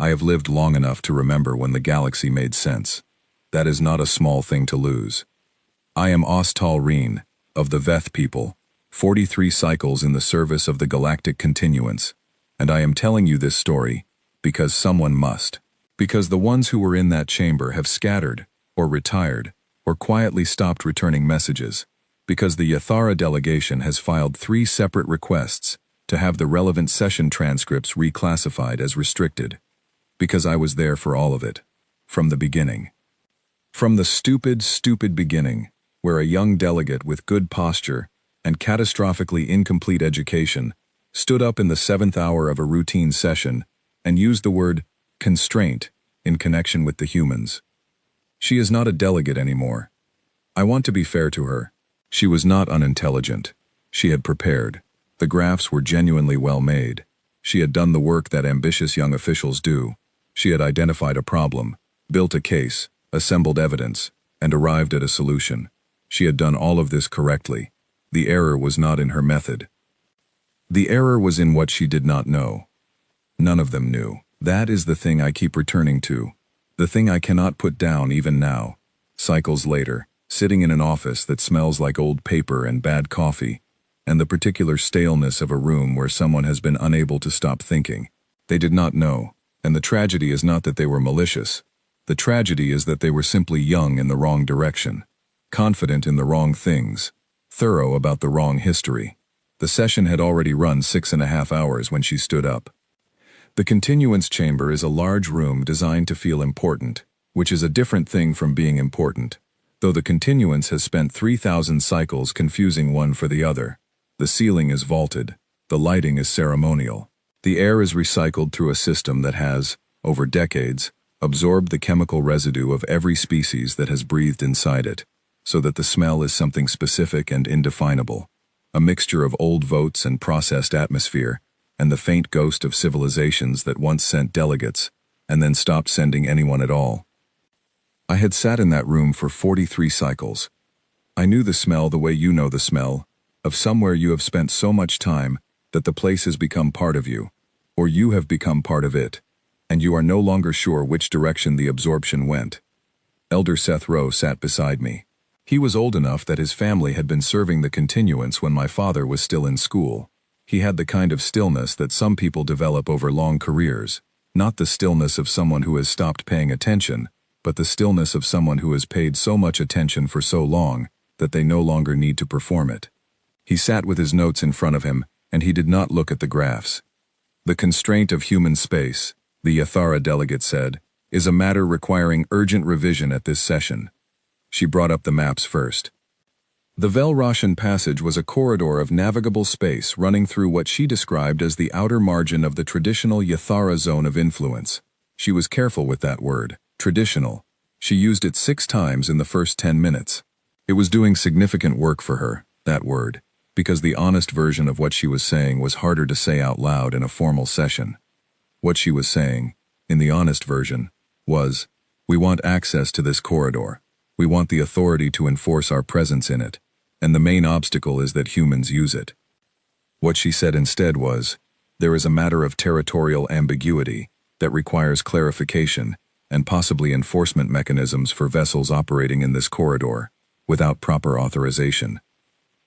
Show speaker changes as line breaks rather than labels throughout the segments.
I have lived long enough to remember when the galaxy made sense. That is not a small thing to lose. I am Ostal Reen, of the Veth people, 43 cycles in the service of the galactic continuance, and I am telling you this story because someone must. Because the ones who were in that chamber have scattered, or retired, or quietly stopped returning messages. Because the Yathara delegation has filed 3 separate requests to have the relevant session transcripts reclassified as restricted. Because I was there for all of it. From the beginning. From the stupid beginning, where a young delegate with good posture and catastrophically incomplete education stood up in the 7th hour of a routine session and used the word constraint in connection with the humans. She is not a delegate anymore. I want to be fair to her. She was not unintelligent. She had prepared. The graphs were genuinely well made. She had done the work that ambitious young officials do. She had identified a problem, built a case, assembled evidence, and arrived at a solution. She had done all of this correctly. The error was not in her method. The error was in what she did not know. None of them knew. That is the thing I keep returning to. The thing I cannot put down even now. Cycles later, sitting in an office that smells like old paper and bad coffee, and the particular staleness of a room where someone has been unable to stop thinking. They did not know, and the tragedy is not that they were malicious. The tragedy is that they were simply young in the wrong direction, confident in the wrong things, thorough about the wrong history. The session had already run 6.5 hours when she stood up. The continuance chamber is a large room designed to feel important, which is a different thing from being important, though the continuance has spent 3,000 cycles confusing one for the other. The ceiling is vaulted. The lighting is ceremonial. The air is recycled through a system that has, over decades, absorbed the chemical residue of every species that has breathed inside it, so that the smell is something specific and indefinable, a mixture of old votes and processed atmosphere, and the faint ghost of civilizations that once sent delegates, and then stopped sending anyone at all. I had sat in that room for 43 cycles. I knew the smell the way you know the smell, of somewhere you have spent so much time that the place has become part of you, or you have become part of it, and you are no longer sure which direction the absorption went. Elder Seth Rowe sat beside me. He was old enough that his family had been serving the continuance when my father was still in school. He had the kind of stillness that some people develop over long careers, not the stillness of someone who has stopped paying attention, but the stillness of someone who has paid so much attention for so long that they no longer need to perform it. He sat with his notes in front of him, and he did not look at the graphs. The constraint of human space, the Yathara delegate said, is a matter requiring urgent revision at this session. She brought up the maps first. The Velroshan passage was a corridor of navigable space running through what she described as the outer margin of the traditional Yathara zone of influence. She was careful with that word, traditional. She used it 6 times in the first 10 minutes. It was doing significant work for her, that word, because the honest version of what she was saying was harder to say out loud in a formal session. What she was saying, in the honest version, was, we want access to this corridor. We want the authority to enforce our presence in it, and the main obstacle is that humans use it. What she said instead was, there is a matter of territorial ambiguity that requires clarification and possibly enforcement mechanisms for vessels operating in this corridor, without proper authorization.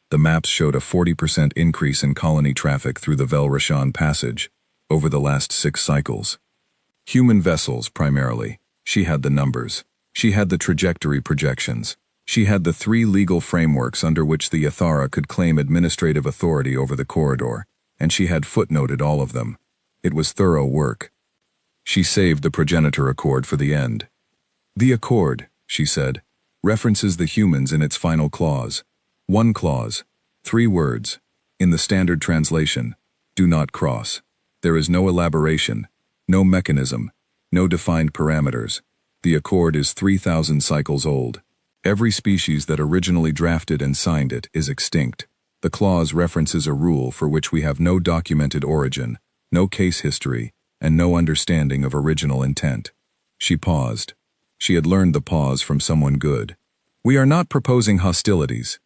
The maps showed a 40% increase in colony traffic through the Velroshan passage over the last 6 cycles. Human vessels, primarily. She had the numbers. She had the trajectory projections. She had the 3 legal frameworks under which the Yathara could claim administrative authority over the corridor, and she had footnoted all of them. It was thorough work. She saved the progenitor accord for the end. The accord, she said, references the humans in its final clause. 1 clause, 3 words. In the standard translation, do not cross. There is no elaboration, no mechanism, no defined parameters. The accord is 3,000 cycles old. Every species that originally drafted and signed it is extinct. The clause references a rule for which we have no documented origin, no case history, and no understanding of original intent. She paused. She had learned the pause from someone good. We are not proposing hostilities.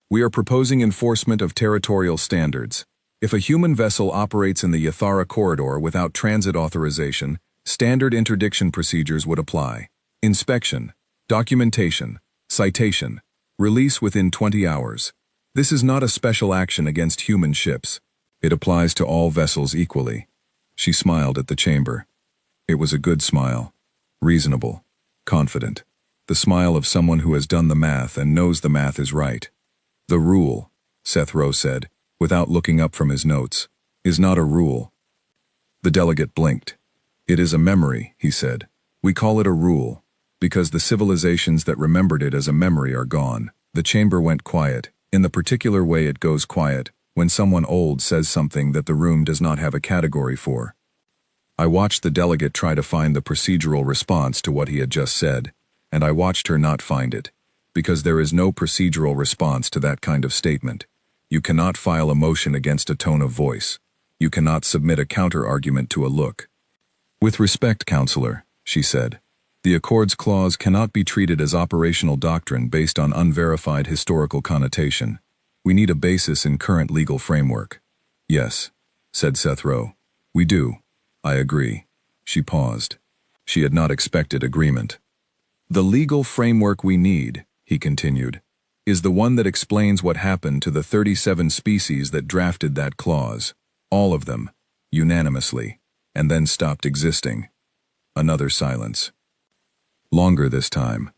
We are proposing enforcement of territorial standards. If a human vessel operates in the Yathara corridor without transit authorization, Standard interdiction procedures would apply. Inspection, documentation, citation, release within 20 hours. This is not a special action against human ships. It applies to all vessels equally. She smiled at the chamber. It was a good smile. Reasonable. Confident. The smile of someone who has done the math and knows the math is right. The rule, Seth Rowe said, without looking up from his notes, is not a rule. The delegate blinked. It is a memory, he said. We call it a rule, because the civilizations that remembered it as a memory are gone. The chamber went quiet, in the particular way it goes quiet when someone old says something that the room does not have a category for. I watched the delegate try to find the procedural response to what he had just said, and I watched her not find it, because there is no procedural response to that kind of statement. You cannot file a motion against a tone of voice. You cannot submit a counter-argument to a look. With respect, Counselor, she said, the Accords Clause cannot be treated as operational doctrine based on unverified historical connotation. We need a basis in current legal framework. Yes, said Seth Rowe. We do. I agree. She paused. She had not expected agreement. The legal framework we need, he continued, is the one that explains what happened to the 37 species that drafted that clause. All of them, unanimously, and then stopped existing. Another silence. Longer this time.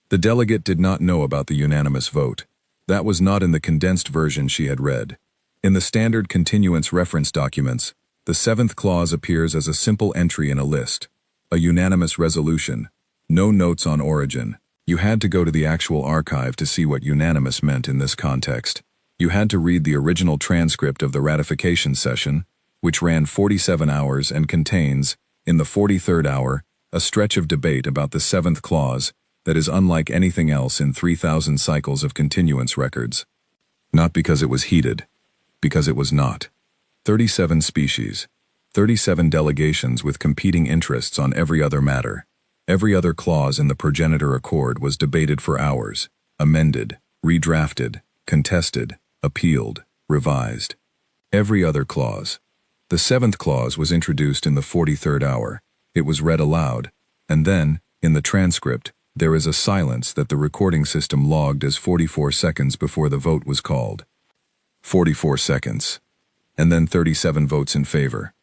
The delegate did not know about the unanimous vote. That was not in the condensed version she had read. In the standard continuance reference documents, the 7th clause appears as a simple entry in a list. A unanimous resolution. No notes on origin. You had to go to the actual archive to see what unanimous meant in this context. You had to read the original transcript of the ratification session, which ran 47 hours and contains, in the 43rd hour, a stretch of debate about the 7th clause that is unlike anything else in 3,000 cycles of continuance records. Not because it was heated, because it was not. 37 species, 37 delegations with competing interests on every other matter. Every other clause in the progenitor accord was debated for hours, amended, redrafted, contested, appealed, revised. Every other clause. The 7th clause was introduced in the 43rd hour. It was read aloud, and then, in the transcript, there is a silence that the recording system logged as 44 seconds before the vote was called. 44 seconds. And then 37 votes in favor.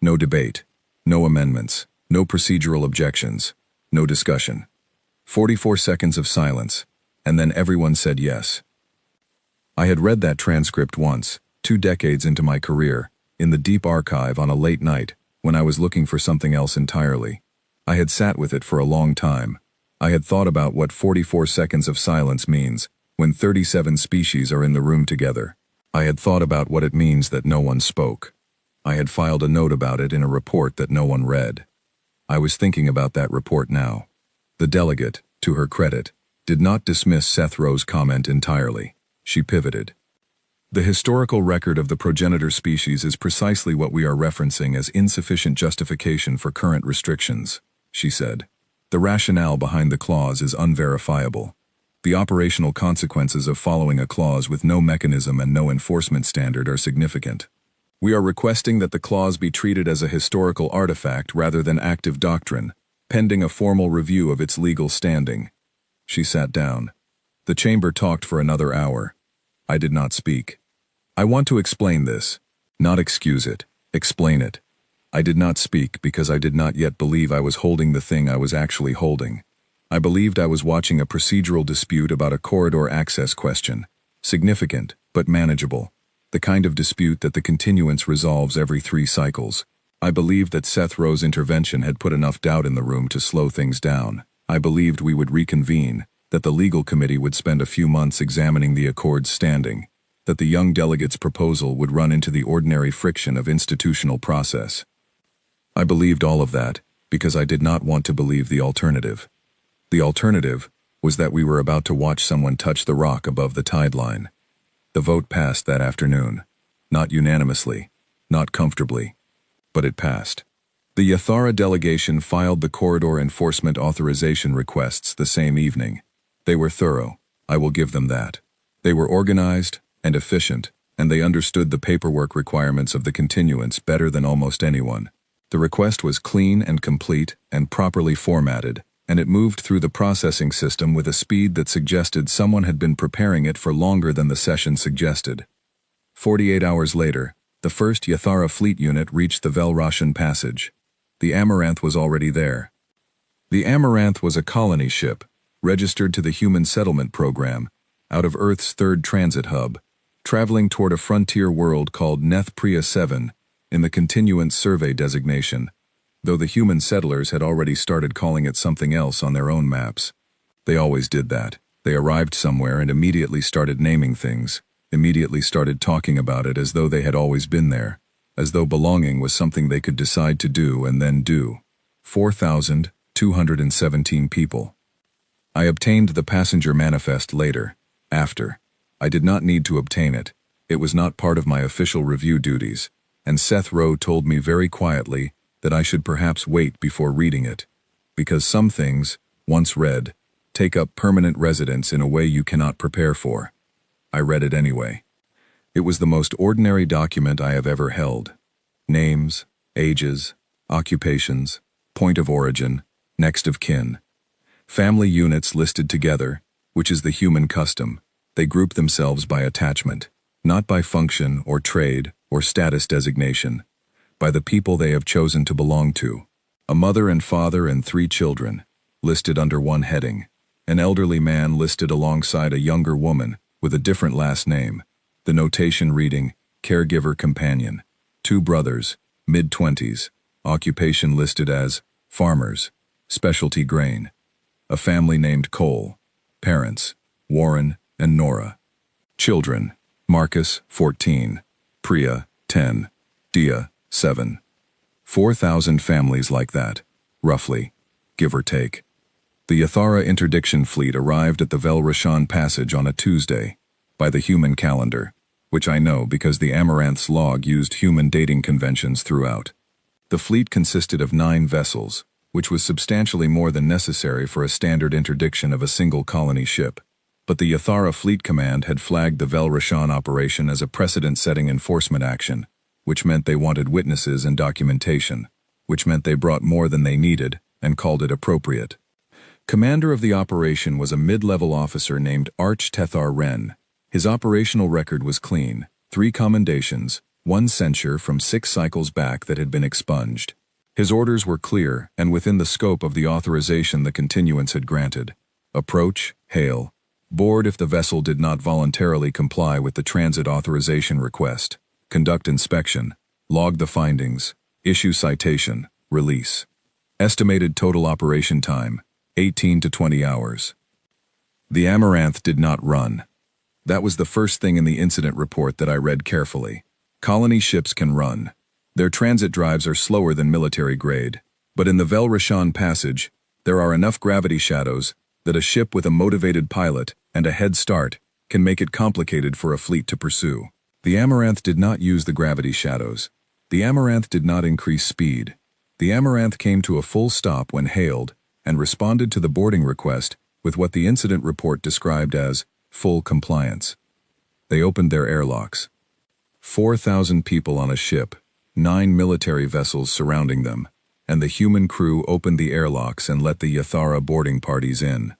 No debate. No amendments. No procedural objections. No discussion. 44 seconds of silence, and then everyone said yes. I had read that transcript once, 2 decades into my career, in the deep archive on a late night, when I was looking for something else entirely. I had sat with it for a long time. I had thought about what 44 seconds of silence means when 37 species are in the room together. I had thought about what it means that no one spoke. I had filed a note about it in a report that no one read. I was thinking about that report now. The delegate, to her credit, did not dismiss Seth Rowe's comment entirely. She pivoted. The historical record of the progenitor species is precisely what we are referencing as insufficient justification for current restrictions, she said. The rationale behind the clause is unverifiable. The operational consequences of following a clause with no mechanism and no enforcement standard are significant. We are requesting that the clause be treated as a historical artifact rather than active doctrine, pending a formal review of its legal standing. She sat down. The chamber talked for another hour. I did not speak. I want to explain this, not excuse it, explain it. I did not speak because I did not yet believe I was holding the thing I was actually holding. I believed I was watching a procedural dispute about a corridor access question, significant but manageable, the kind of dispute that the continuance resolves every 3 cycles. I believed that Seth Rowe's intervention had put enough doubt in the room to slow things down. I believed we would reconvene, that the legal committee would spend a few months examining the accord's standing, that the young delegate's proposal would run into the ordinary friction of institutional process. I believed all of that because I did not want to believe the alternative. The alternative was that we were about to watch someone touch the rock above the tide line. The vote passed that afternoon. Not unanimously, not comfortably, but it passed. The Yathara delegation filed the corridor enforcement authorization requests the same evening. They were thorough, I will give them that. They were organized and efficient, and they understood the paperwork requirements of the continuance better than almost anyone. The request was clean and complete and properly formatted, and it moved through the processing system with a speed that suggested someone had been preparing it for longer than the session suggested. 48 hours later, the first Yathara fleet unit reached the Velroshan Passage. The Amaranth was already there. The Amaranth was a colony ship, registered to the Human Settlement Program, out of Earth's third transit hub, traveling toward a frontier world called Neth Priya 7 in the Continuance Survey designation, though the human settlers had already started calling it something else on their own maps. They always did that. They arrived somewhere and immediately started naming things, immediately started talking about it as though they had always been there, as though belonging was something they could decide to do and then do. 4,217 people. I obtained the passenger manifest later, after. I did not need to obtain it. It was not part of my official review duties, and Seth Rowe told me very quietly that I should perhaps wait before reading it, because some things, once read, take up permanent residence in a way you cannot prepare for. I read it anyway. It was the most ordinary document I have ever held. Names, ages, occupations, point of origin, next of kin. Family units listed together, which is the human custom. They group themselves by attachment, not by function or trade or status designation, by the people they have chosen to belong to. A mother and father and 3 children, listed under one heading. An elderly man listed alongside a younger woman with a different last name, the notation reading, caregiver companion. 2 brothers, mid-20s, occupation listed as farmers, specialty grain. A family named Cole. Parents, Warren and Nora. Children, Marcus, 14, Priya, 10, Dia, 7. 4,000 families like that, roughly, give or take. The Yathara interdiction fleet arrived at the Velroshan Passage on a Tuesday, by the human calendar, which I know because the Amaranth's log used human dating conventions throughout. The fleet consisted of 9 vessels, which was substantially more than necessary for a standard interdiction of a single colony ship. But the Yathara Fleet Command had flagged the Velroshan operation as a precedent-setting enforcement action, which meant they wanted witnesses and documentation, which meant they brought more than they needed and called it appropriate. Commander of the operation was a mid-level officer named Arch Tethar Wren. His operational record was clean, 3 commendations, 1 censure from 6 cycles back that had been expunged. His orders were clear and within the scope of the authorization the continuance had granted. Approach, hail. Board if the vessel did not voluntarily comply with the transit authorization request. Conduct inspection. Log the findings. Issue citation. Release. Estimated total operation time, 18 to 20 hours. The Amaranth did not run. That was the first thing in the incident report that I read carefully. Colony ships can run. Their transit drives are slower than military grade, but in the Velroshan Passage, there are enough gravity shadows that a ship with a motivated pilot and a head start can make it complicated for a fleet to pursue. The Amaranth did not use the gravity shadows. The Amaranth did not increase speed. The Amaranth came to a full stop when hailed and responded to the boarding request with what the incident report described as full compliance. They opened their airlocks. 4,000 people on a ship, 9 military vessels surrounding them, and the human crew opened the airlocks and let the Yathara boarding parties in.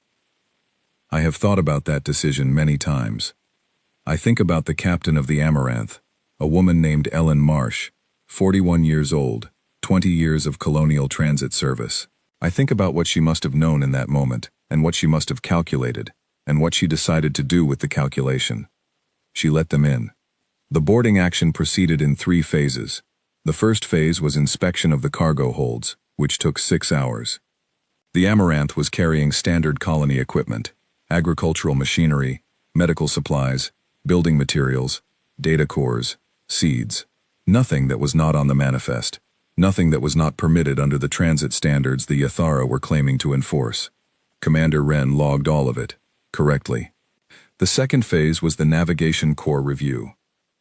I have thought about that decision many times. I think about the captain of the Amaranth, a woman named Ellen Marsh, 41 years old, 20 years of colonial transit service. I think about what she must have known in that moment, and what she must have calculated, and what she decided to do with the calculation. She let them in. The boarding action proceeded in 3 phases. The first phase was inspection of the cargo holds, which took 6 hours. The Amaranth was carrying standard colony equipment, agricultural machinery, medical supplies, building materials, data cores, seeds. Nothing that was not on the manifest. Nothing that was not permitted under the transit standards the Yathara were claiming to enforce. Commander Wren logged all of it, correctly. The second phase was the Navigation Corps review.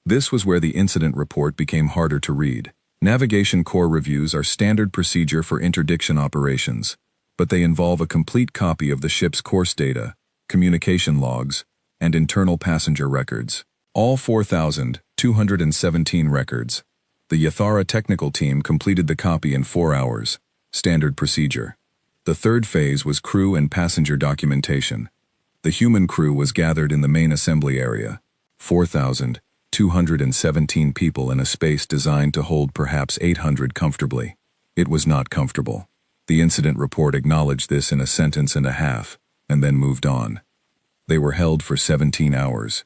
This was where the incident report became harder to read. Navigation Corps reviews are standard procedure for interdiction operations, but they involve a complete copy of the ship's course data, communication logs, and internal passenger records. All 4,217 records. The Yathara technical team completed the copy in 4 hours, standard procedure. The third phase was crew and passenger documentation. The human crew was gathered in the main assembly area, 4,217 people in a space designed to hold perhaps 800 comfortably. It was not comfortable. The incident report acknowledged this in a sentence and a half, and then moved on. They were held for 17 hours.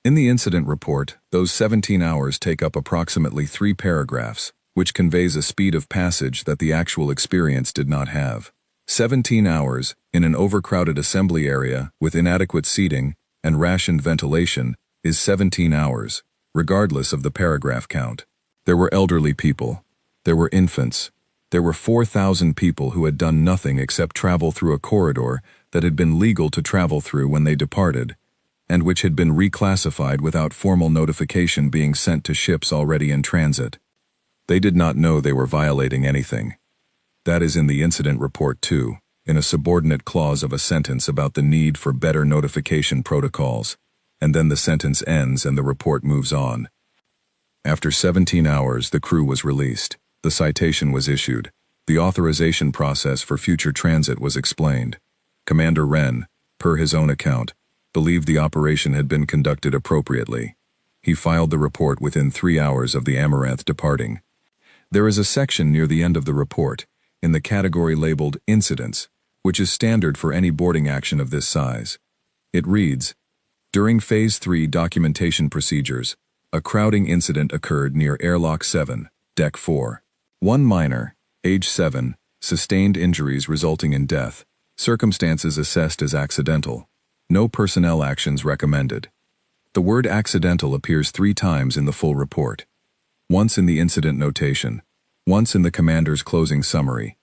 In the incident report, those 17 hours take up approximately 3 paragraphs, which conveys a speed of passage that the actual experience did not have. 17 hours, in an overcrowded assembly area with inadequate seating and rationed ventilation, is 17 hours, regardless of the paragraph count. There were elderly people. There were infants. There were 4,000 people who had done nothing except travel through a corridor that had been legal to travel through when they departed, and which had been reclassified without formal notification being sent to ships already in transit. They did not know they were violating anything. That is in the incident report too, in a subordinate clause of a sentence about the need for better notification protocols, and then the sentence ends and the report moves on. After 17 hours, the crew was released. The citation was issued. The authorization process for future transit was explained. Commander Wren, per his own account, believed the operation had been conducted appropriately. He filed the report within 3 hours of the Amaranth departing. There is a section near the end of the report, in the category labeled Incidents, which is standard for any boarding action of this size. It reads, "During Phase 3 documentation procedures, a crowding incident occurred near Airlock 7, Deck 4. 1 minor, age 7, sustained injuries resulting in death, circumstances assessed as accidental. No personnel actions recommended." The word accidental appears 3 times in the full report. Once in the incident notation, once in the commander's closing summary,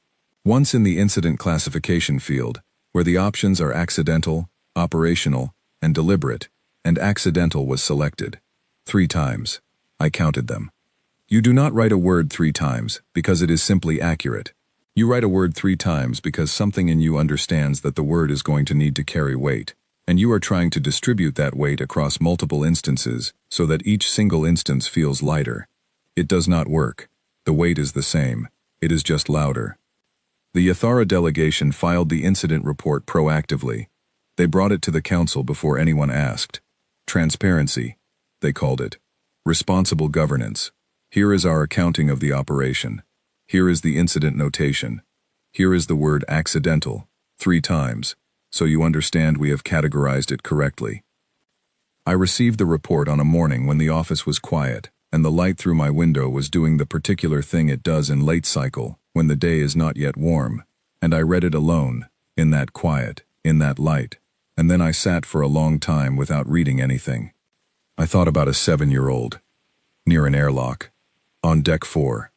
once in the incident classification field, where the options are accidental, operational, and deliberate, and accidental was selected. 3 times. I counted them. You do not write a word 3 times because it is simply accurate. You write a word 3 times because something in you understands that the word is going to need to carry weight, and you are trying to distribute that weight across multiple instances so that each single instance feels lighter. It does not work. The weight is the same. It is just louder. The Yathara delegation filed the incident report proactively. They brought it to the council before anyone asked. Transparency, they called it. Responsible governance. Here is our accounting of the operation. Here is the incident notation. Here is the word accidental, 3 times, so you understand we have categorized it correctly. I received the report on a morning when the office was quiet, and the light through my window was doing the particular thing it does in late cycle, when the day is not yet warm, and I read it alone, in that quiet, in that light, and then I sat for a long time without reading anything. I thought about a 7-year-old, near an airlock, on Deck 4.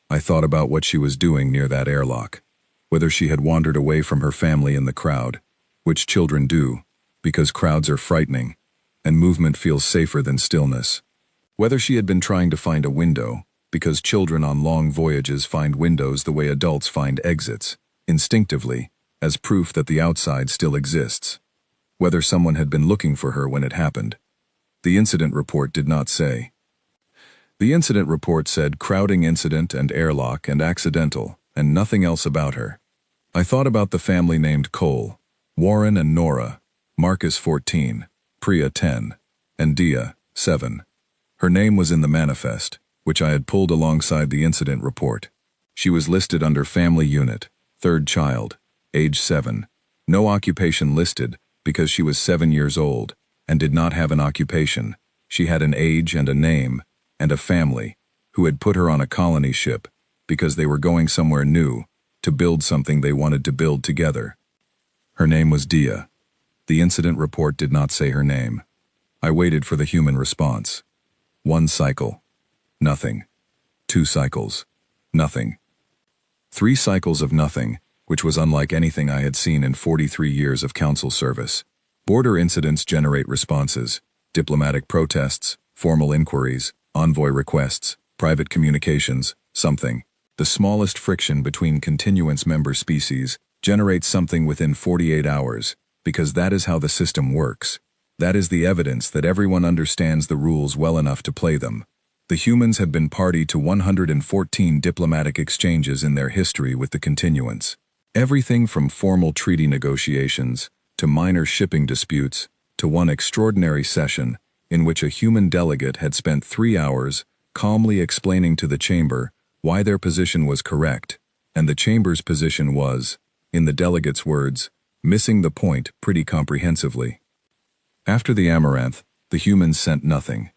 I thought about what she was doing near that airlock, whether she had wandered away from her family in the crowd, which children do, because crowds are frightening, and movement feels safer than stillness. Whether she had been trying to find a window, because children on long voyages find windows the way adults find exits, instinctively, as proof that the outside still exists. Whether someone had been looking for her when it happened. The incident report did not say. The incident report said crowding incident and airlock and accidental, and nothing else about her. I thought about the family named Cole, Warren and Nora, Marcus 14, Priya 10, and Dia 7. Her name was in the manifest, which I had pulled alongside the incident report. She was listed under family unit, 3rd child, age 7. No occupation listed because she was 7 years old and did not have an occupation. She had an age and a name and a family who had put her on a colony ship because they were going somewhere new to build something they wanted to build together. Her name was Dia. The incident report did not say her name. I waited for the human response. 1 cycle. Nothing. 2 cycles. Nothing. 3 cycles of nothing, which was unlike anything I had seen in 43 years of council service. Border incidents generate responses, diplomatic protests, formal inquiries, envoy requests, private communications, something. The smallest friction between continuance member species generates something within 48 hours, because that is how the system works. That is the evidence that everyone understands the rules well enough to play them. The humans have been party to 114 diplomatic exchanges in their history with the continuance. Everything from formal treaty negotiations, to minor shipping disputes, to one extraordinary session, in which a human delegate had spent 3 hours calmly explaining to the chamber why their position was correct, and the chamber's position was, in the delegate's words, missing the point pretty comprehensively. After the amaranth, the humans sent nothing.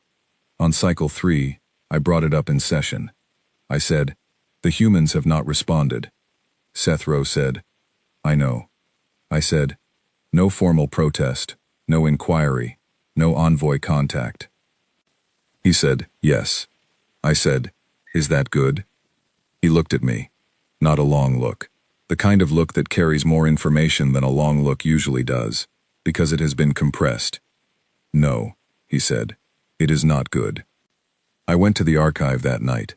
On cycle 3, I brought it up in session. I said, "The humans have not responded." Seth Rowe said, "I know." I said, "No formal protest, no inquiry, no envoy contact." He said, "Yes." I said, "Is that good?" He looked at me. Not a long look. The kind of look that carries more information than a long look usually does, because it has been compressed. "No," he said, "it is not good." I went to the archive that night.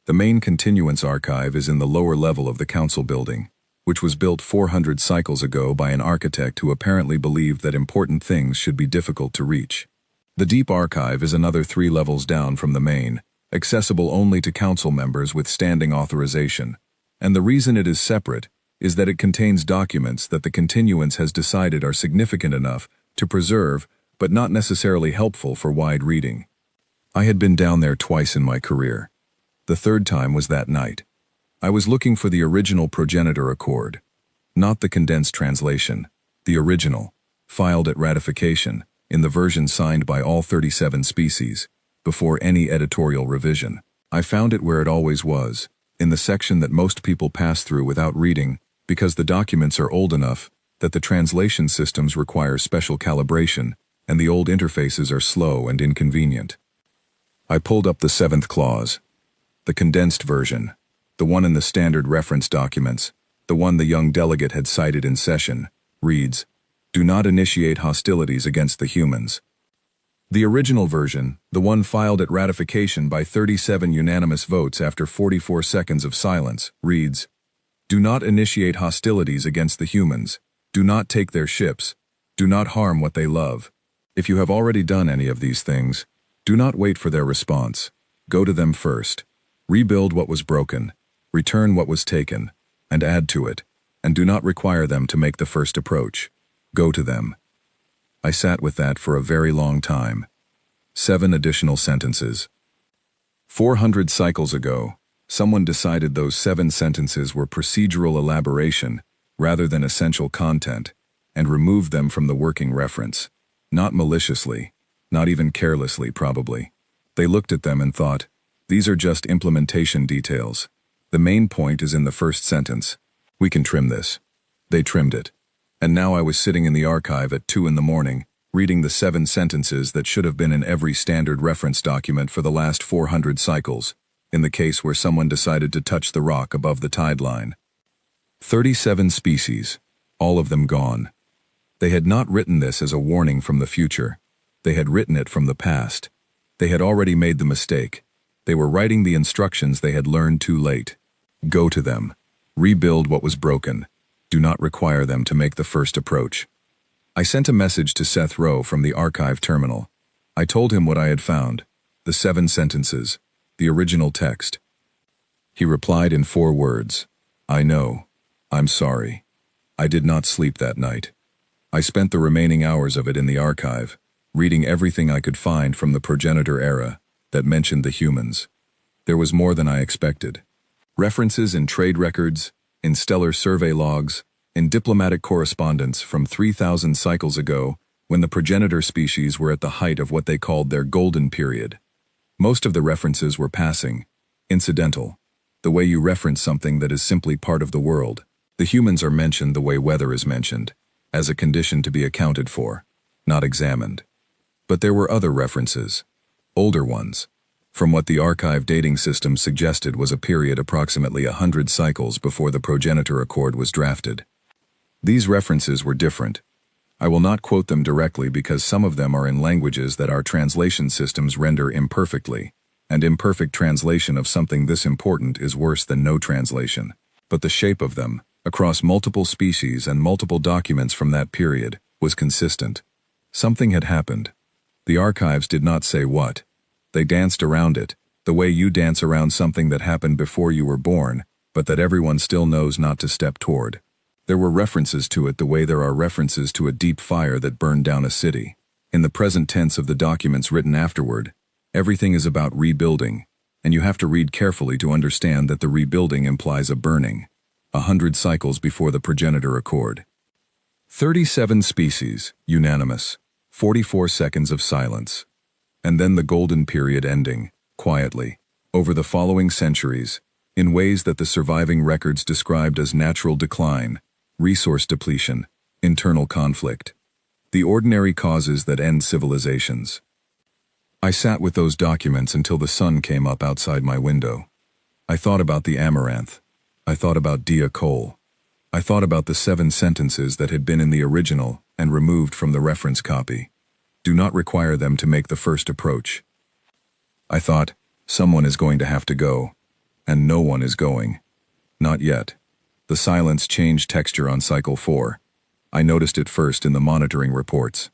The main continuance archive is in the lower level of the council building, which was built 400 cycles ago by an architect who apparently believed that important things should be difficult to reach. The deep archive is another 3 levels down from the main, accessible only to council members with standing authorization, and the reason it is separate is that it contains documents that the continuance has decided are significant enough to preserve but not necessarily helpful for wide reading. I had been down there twice in my career. The third time was that night. I was looking for the original progenitor accord, not the condensed translation, the original, filed at ratification, in the version signed by all 37 species, before any editorial revision. I found it where it always was, in the section that most people pass through without reading, because the documents are old enough that the translation systems require special calibration, and the old interfaces are slow and inconvenient. I pulled up the 7th clause. The condensed version, the one in the standard reference documents, the one the young delegate had cited in session, reads, "Do not initiate hostilities against the humans." The original version, the one filed at ratification by 37 unanimous votes after 44 seconds of silence, reads, "Do not initiate hostilities against the humans. Do not take their ships. Do not harm what they love. If you have already done any of these things, do not wait for their response. Go to them first. Rebuild what was broken, return what was taken, and add to it, and do not require them to make the first approach. Go to them." I sat with that for a very long time. 7 additional sentences. 400 cycles ago, someone decided those 7 sentences were procedural elaboration rather than essential content, and removed them from the working reference. Not maliciously, not even carelessly probably. They looked at them and thought, "These are just implementation details. The main point is in the first sentence. We can trim this." They trimmed it. And now I was sitting in the archive at 2 in the morning, reading the 7 sentences that should have been in every standard reference document for the last 400 cycles, in the case where someone decided to touch the rock above the tide line. 37 species, all of them gone. They had not written this as a warning from the future. They had written it from the past. They had already made the mistake. They were writing the instructions they had learned too late. Go to them. Rebuild what was broken. Do not require them to make the first approach. I sent a message to Seth Rowe from the archive terminal. I told him what I had found, the 7 sentences, the original text. He replied in 4 words. "I know. I'm sorry. I did not sleep that night." I spent the remaining hours of it in the archive, reading everything I could find from the progenitor era that mentioned the humans. There was more than I expected. References in trade records, in stellar survey logs, in diplomatic correspondence from 3,000 cycles ago, when the progenitor species were at the height of what they called their golden period. Most of the references were passing, incidental, the way you reference something that is simply part of the world. The humans are mentioned the way weather is mentioned, as a condition to be accounted for, not examined. But there were other references, older ones, from what the archive dating system suggested was a period approximately 100 cycles before the progenitor accord was drafted. These references were different. I will not quote them directly because some of them are in languages that our translation systems render imperfectly, and imperfect translation of something this important is worse than no translation. But the shape of them, across multiple species and multiple documents from that period, was consistent. Something had happened. The archives did not say what. They danced around it, The way you dance around something that happened before you were born, but that everyone still knows not to step toward. There were references to it the way there are references to a deep fire that burned down a city. In the present tense of the documents written afterward, everything is about rebuilding, and you have to read carefully to understand that the rebuilding implies a burning. 100 cycles before the progenitor accord. 37 species, unanimous. 44 seconds of silence. And then the golden period ending, quietly, over the following centuries, in ways that the surviving records described as natural decline, resource depletion, internal conflict. The ordinary causes that end civilizations. I sat with those documents until the sun came up outside my window. I thought about the amaranth. I thought about Dia Cole. I thought about the 7 sentences that had been in the original and removed from the reference copy. Do not require them to make the first approach. I thought, someone is going to have to go, and no one is going. Not yet. The silence changed texture on cycle 4. I noticed it first in the monitoring reports.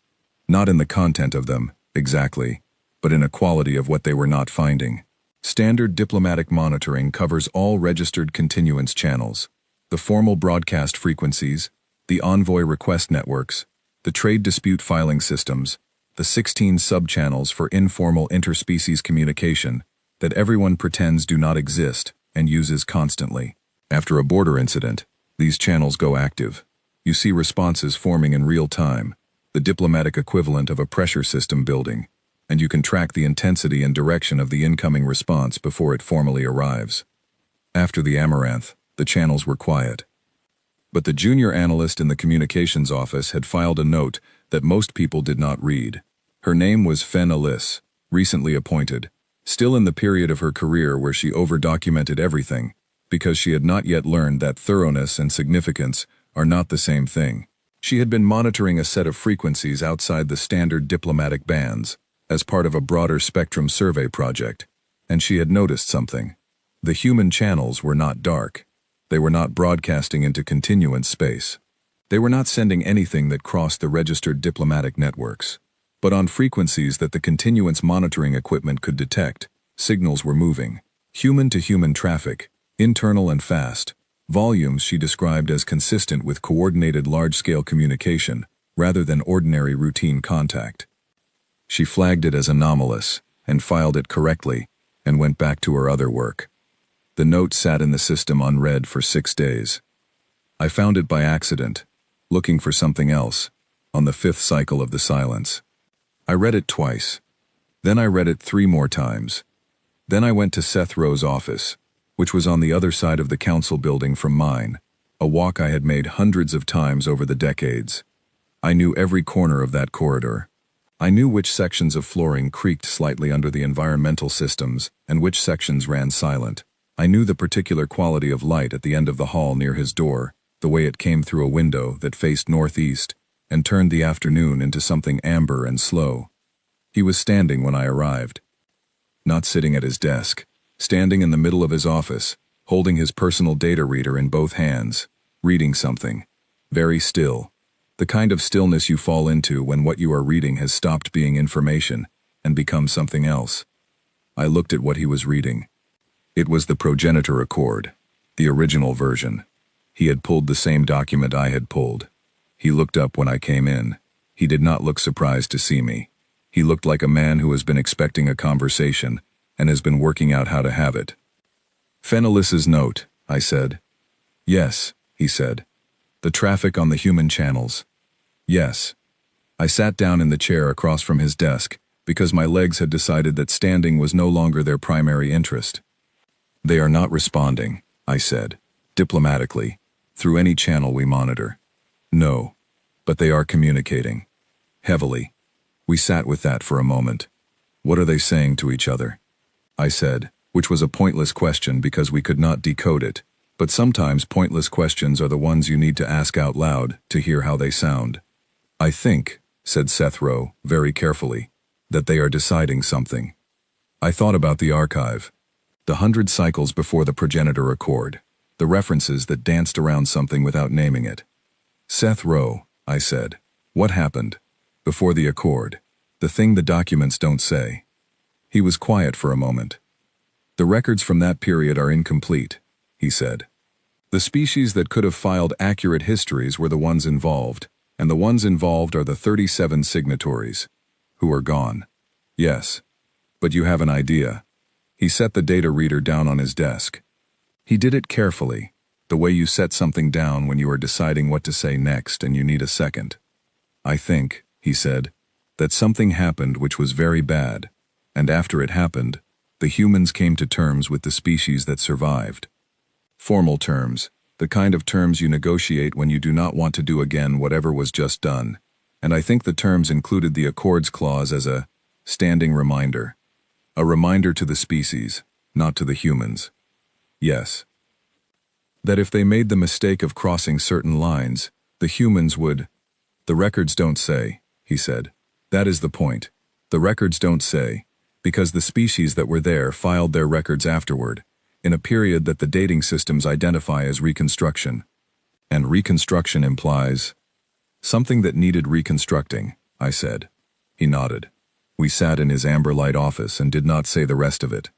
Not in the content of them, exactly, but in a quality of what they were not finding. Standard diplomatic monitoring covers all registered continuance channels, the formal broadcast frequencies, the envoy request networks, the trade dispute filing systems, the 16 sub-channels for informal interspecies communication that everyone pretends do not exist and uses constantly. After a border incident, these channels go active. You see responses forming in real time, the diplomatic equivalent of a pressure system building, and you can track the intensity and direction of the incoming response before it formally arrives. After the amaranth, the channels were quiet. But the junior analyst in the communications office had filed a note that most people did not read. Her name was Fen Alice, recently appointed, still in the period of her career where she over-documented everything, because she had not yet learned that thoroughness and significance are not the same thing. She had been monitoring a set of frequencies outside the standard diplomatic bands, as part of a broader spectrum survey project, and she had noticed something. The human channels were not dark. They were not broadcasting into continuance space. They were not sending anything that crossed the registered diplomatic networks. But on frequencies that the continuance monitoring equipment could detect, signals were moving. Human-to-human traffic, internal and fast. Volumes she described as consistent with coordinated large-scale communication, rather than ordinary routine contact. She flagged it as anomalous, and filed it correctly, and went back to her other work. The note sat in the system unread for 6 days. I found it by accident, looking for something else, on the 5th cycle of the silence. I read it twice. Then I read it 3 more times. Then I went to Seth Rowe's office, which was on the other side of the council building from mine, a walk I had made hundreds of times over the decades. I knew every corner of that corridor. I knew which sections of flooring creaked slightly under the environmental systems and which sections ran silent. I knew the particular quality of light at the end of the hall near his door, the way it came through a window that faced northeast and turned the afternoon into something amber and slow. He was standing when I arrived. Not sitting at his desk, standing in the middle of his office, holding his personal data reader in both hands, reading something. Very still. The kind of stillness you fall into when what you are reading has stopped being information and become something else. I looked at what he was reading. It was the progenitor accord, the original version. He had pulled the same document I had pulled. He looked up when I came in. He did not look surprised to see me. He looked like a man who has been expecting a conversation and has been working out how to have it. Fenalis's note, I said. Yes, he said. The traffic on the human channels. Yes. I sat down in the chair across from his desk because my legs had decided that standing was no longer their primary interest. They are not responding, I said, diplomatically, through any channel we monitor. No, but they are communicating. Heavily. We sat with that for a moment. What are they saying to each other? I said, which was a pointless question because we could not decode it, but sometimes pointless questions are the ones you need to ask out loud to hear how they sound. I think, said Seth Rowe, very carefully, that they are deciding something. I thought about the archive. The 100 cycles before the progenitor accord, the references that danced around something without naming it. Seth Rowe, I said, what happened? Before the accord, the thing the documents don't say. He was quiet for a moment. The records from that period are incomplete, he said. The species that could have filed accurate histories were the ones involved, and the ones involved are the 37 signatories, who are gone. Yes. But you have an idea. He set the data reader down on his desk. He did it carefully, the way you set something down when you are deciding what to say next and you need a second. I think, he said, that something happened which was very bad, and after it happened, the humans came to terms with the species that survived. Formal terms, the kind of terms you negotiate when you do not want to do again whatever was just done, and I think the terms included the Accords Clause as a standing reminder. A reminder to the species, not to the humans. Yes. That if they made the mistake of crossing certain lines, the humans would. The records don't say, he said. That is the point. The records don't say, because the species that were there filed their records afterward, in a period that the dating systems identify as reconstruction. And reconstruction implies something that needed reconstructing, I said. He nodded. We sat in his amber light office and did not say the rest of it.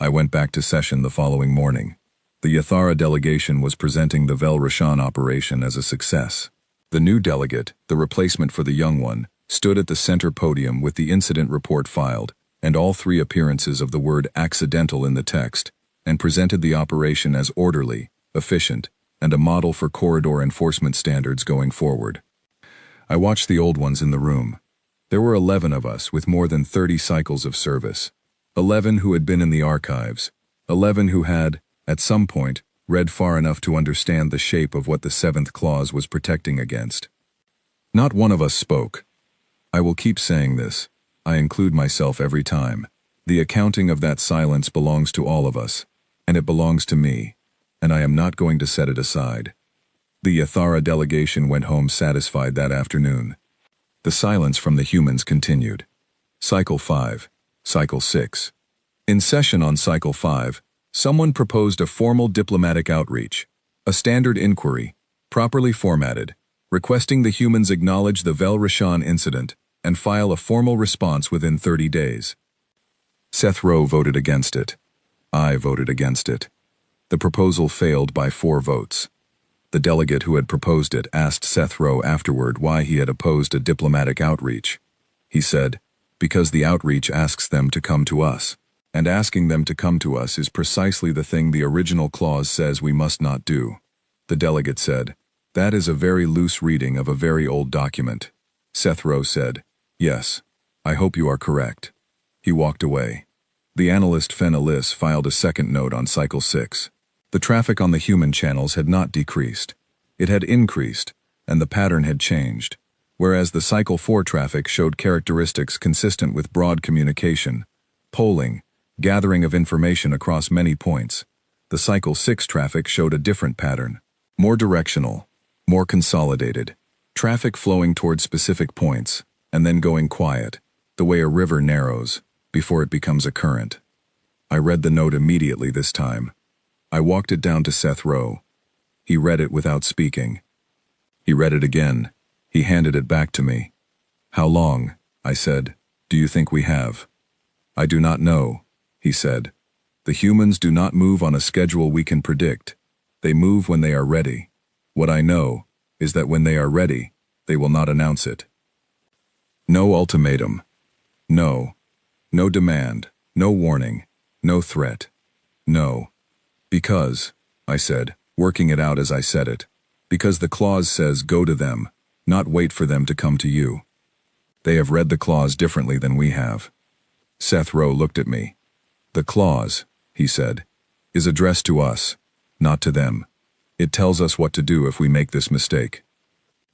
I went back to session the following morning. The Yathara delegation was presenting the Vel Rashan operation as a success. The new delegate, the replacement for the young one, stood at the center podium with the incident report filed, and all 3 appearances of the word accidental in the text, and presented the operation as orderly, efficient, and a model for corridor enforcement standards going forward. I watched the old ones in the room. There were 11 of us with more than 30 cycles of service. 11 who had been in the archives. 11 who had, at some point, read far enough to understand the shape of what the 7th clause was protecting against. Not one of us spoke. I will keep saying this. I include myself every time. The accounting of that silence belongs to all of us, and it belongs to me, and I am not going to set it aside. The Yathara delegation went home satisfied that afternoon. The silence from the humans continued. Cycle 5. Cycle 6. In session on Cycle 5, someone proposed a formal diplomatic outreach, a standard inquiry, properly formatted, requesting the humans acknowledge the Vel Rashan incident and file a formal response within 30 days. Seth Rowe voted against it. I voted against it. The proposal failed by 4 votes. The delegate who had proposed it asked Seth Rowe afterward why he had opposed a diplomatic outreach. He said, because the outreach asks them to come to us, and asking them to come to us is precisely the thing the original clause says we must not do. The delegate said, that is a very loose reading of a very old document. Seth Rowe said, yes, I hope you are correct. He walked away. The analyst Fen Ellis filed a second note on Cycle 6. The traffic on the human channels had not decreased. It had increased, and the pattern had changed. Whereas the Cycle 4 traffic showed characteristics consistent with broad communication, polling, gathering of information across many points, the Cycle 6 traffic showed a different pattern, more directional, more consolidated, traffic flowing toward specific points, and then going quiet, the way a river narrows, before it becomes a current. I read the note immediately this time. I walked it down to Seth Rowe. He read it without speaking. He read it again. He handed it back to me. How long, I said, do you think we have? I do not know, he said. The humans do not move on a schedule we can predict. They move when they are ready. What I know is that when they are ready, they will not announce it. No ultimatum. No. No demand. No warning. No threat. No. Because, I said, working it out as I said it, because the clause says go to them, not wait for them to come to you. They have read the clause differently than we have. Seth Rowe looked at me. The clause, he said, is addressed to us, not to them. It tells us what to do if we make this mistake.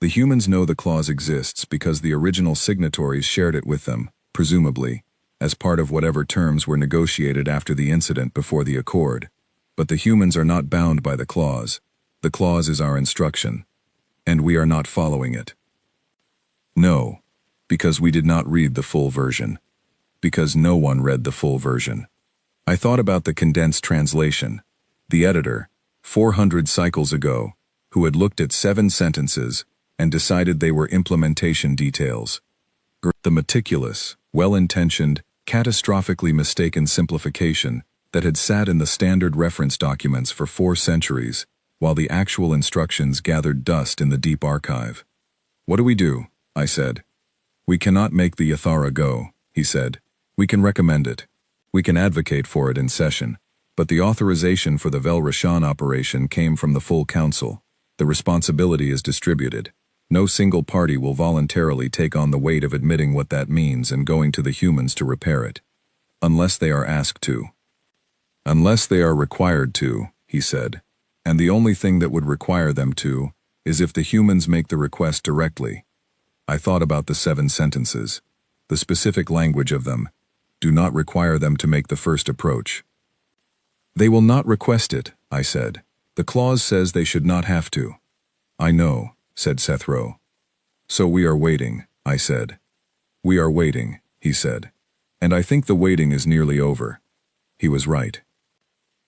The humans know the clause exists because the original signatories shared it with them, presumably, as part of whatever terms were negotiated after the incident before the accord. But the humans are not bound by the clause. The clause is our instruction, and we are not following it. No, because we did not read the full version. Because no one read the full version. I thought about the condensed translation. The editor, 400 cycles ago, who had looked at 7 sentences and decided they were implementation details. The meticulous, well-intentioned, catastrophically mistaken simplification that had sat in the standard reference documents for 4 centuries, while the actual instructions gathered dust in the deep archive. "What do we do?" I said. "We cannot make the Yathara go," he said. "We can recommend it. We can advocate for it in session. But the authorization for the Vel Rashan operation came from the full council. The responsibility is distributed. No single party will voluntarily take on the weight of admitting what that means and going to the humans to repair it. Unless they are asked to. Unless they are required to," he said. "And the only thing that would require them to is if the humans make the request directly." I thought about the 7 sentences. The specific language of them. Do not require them to make the first approach. "They will not request it," I said. "The clause says they should not have to." "I know," said Sethro. "So we are waiting," I said. "We are waiting," he said. "And I think the waiting is nearly over." He was right.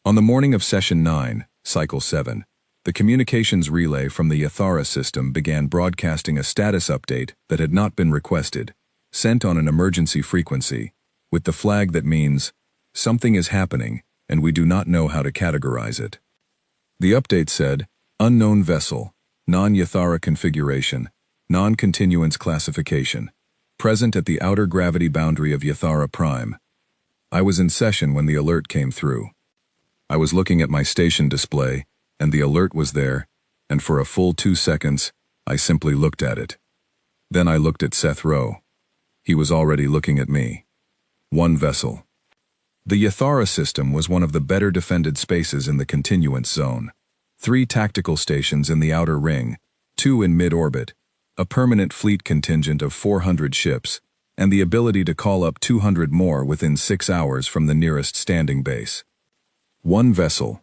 On the morning of Session 9, Cycle 7, the communications relay from the Yathara system began broadcasting a status update that had not been requested, sent on an emergency frequency, with the flag that means, "Something is happening, and we do not know how to categorize it." The update said, "Unknown vessel, non-Yathara configuration, non-continuance classification, present at the outer gravity boundary of Yathara Prime." I was in session when the alert came through. I was looking at my station display, and the alert was there, and for a full 2 seconds, I simply looked at it. Then I looked at Seth Rowe. He was already looking at me. 1 vessel. The Yathara system was one of the better defended spaces in the continuance zone. 3 tactical stations in the outer ring, 2 in mid-orbit, a permanent fleet contingent of 400 ships, and the ability to call up 200 more within 6 hours from the nearest standing base. 1 vessel.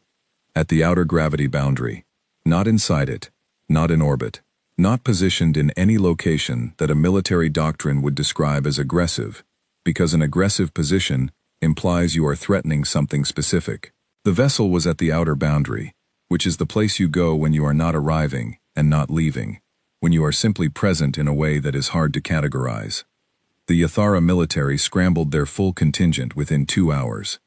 At the outer gravity boundary. Not inside it. Not in orbit. Not positioned in any location that a military doctrine would describe as aggressive, because an aggressive position implies you are threatening something specific. The vessel was at the outer boundary, which is the place you go when you are not arriving and not leaving, when you are simply present in a way that is hard to categorize. The Yathara military scrambled their full contingent within 2 hours.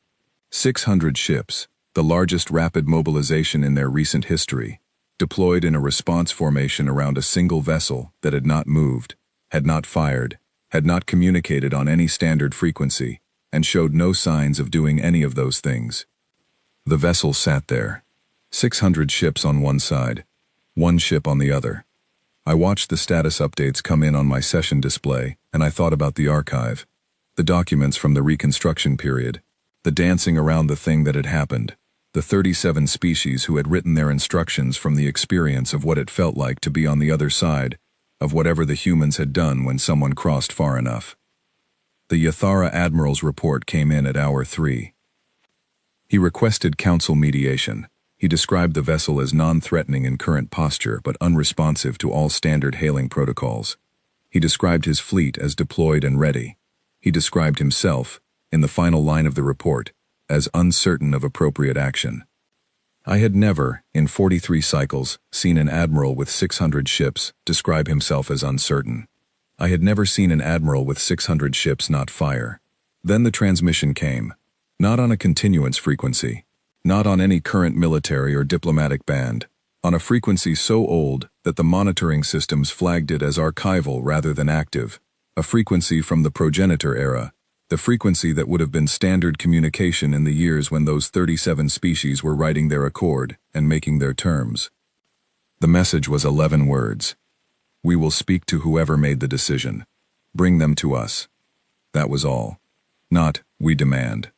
600 ships, the largest rapid mobilization in their recent history, deployed in a response formation around a single vessel that had not moved, had not fired, had not communicated on any standard frequency, and showed no signs of doing any of those things. The vessel sat there. 600 ships on one side, 1 ship on the other. I watched the status updates come in on my session display, and I thought about the archive, the documents from the reconstruction period, the dancing around the thing that had happened, the 37 species who had written their instructions from the experience of what it felt like to be on the other side of whatever the humans had done when someone crossed far enough. The Yathara Admiral's report came in at hour 3. He requested council mediation. He described the vessel as non-threatening in current posture but unresponsive to all standard hailing protocols. He described his fleet as deployed and ready. He described himself, in the final line of the report, as uncertain of appropriate action. I had never, in 43 cycles, seen an admiral with 600 ships describe himself as uncertain. I had never seen an admiral with 600 ships not fire. Then the transmission came. Not on a continuance frequency. Not on any current military or diplomatic band. On a frequency so old that the monitoring systems flagged it as archival rather than active. A frequency from the progenitor era. The frequency that would have been standard communication in the years when those 37 species were writing their accord and making their terms. The message was 11 words. We will speak to whoever made the decision. Bring them to us. That was all. Not, we demand.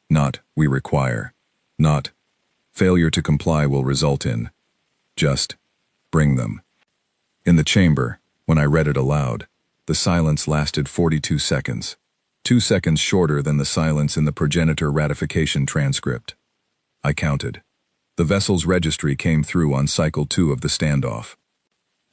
Not, we require. Not, failure to comply will result in. Just, bring them. In the chamber, when I read it aloud, the silence lasted 42 seconds. 2 seconds shorter than the silence in the progenitor ratification transcript. I counted. The vessel's registry came through on cycle 2 of the standoff.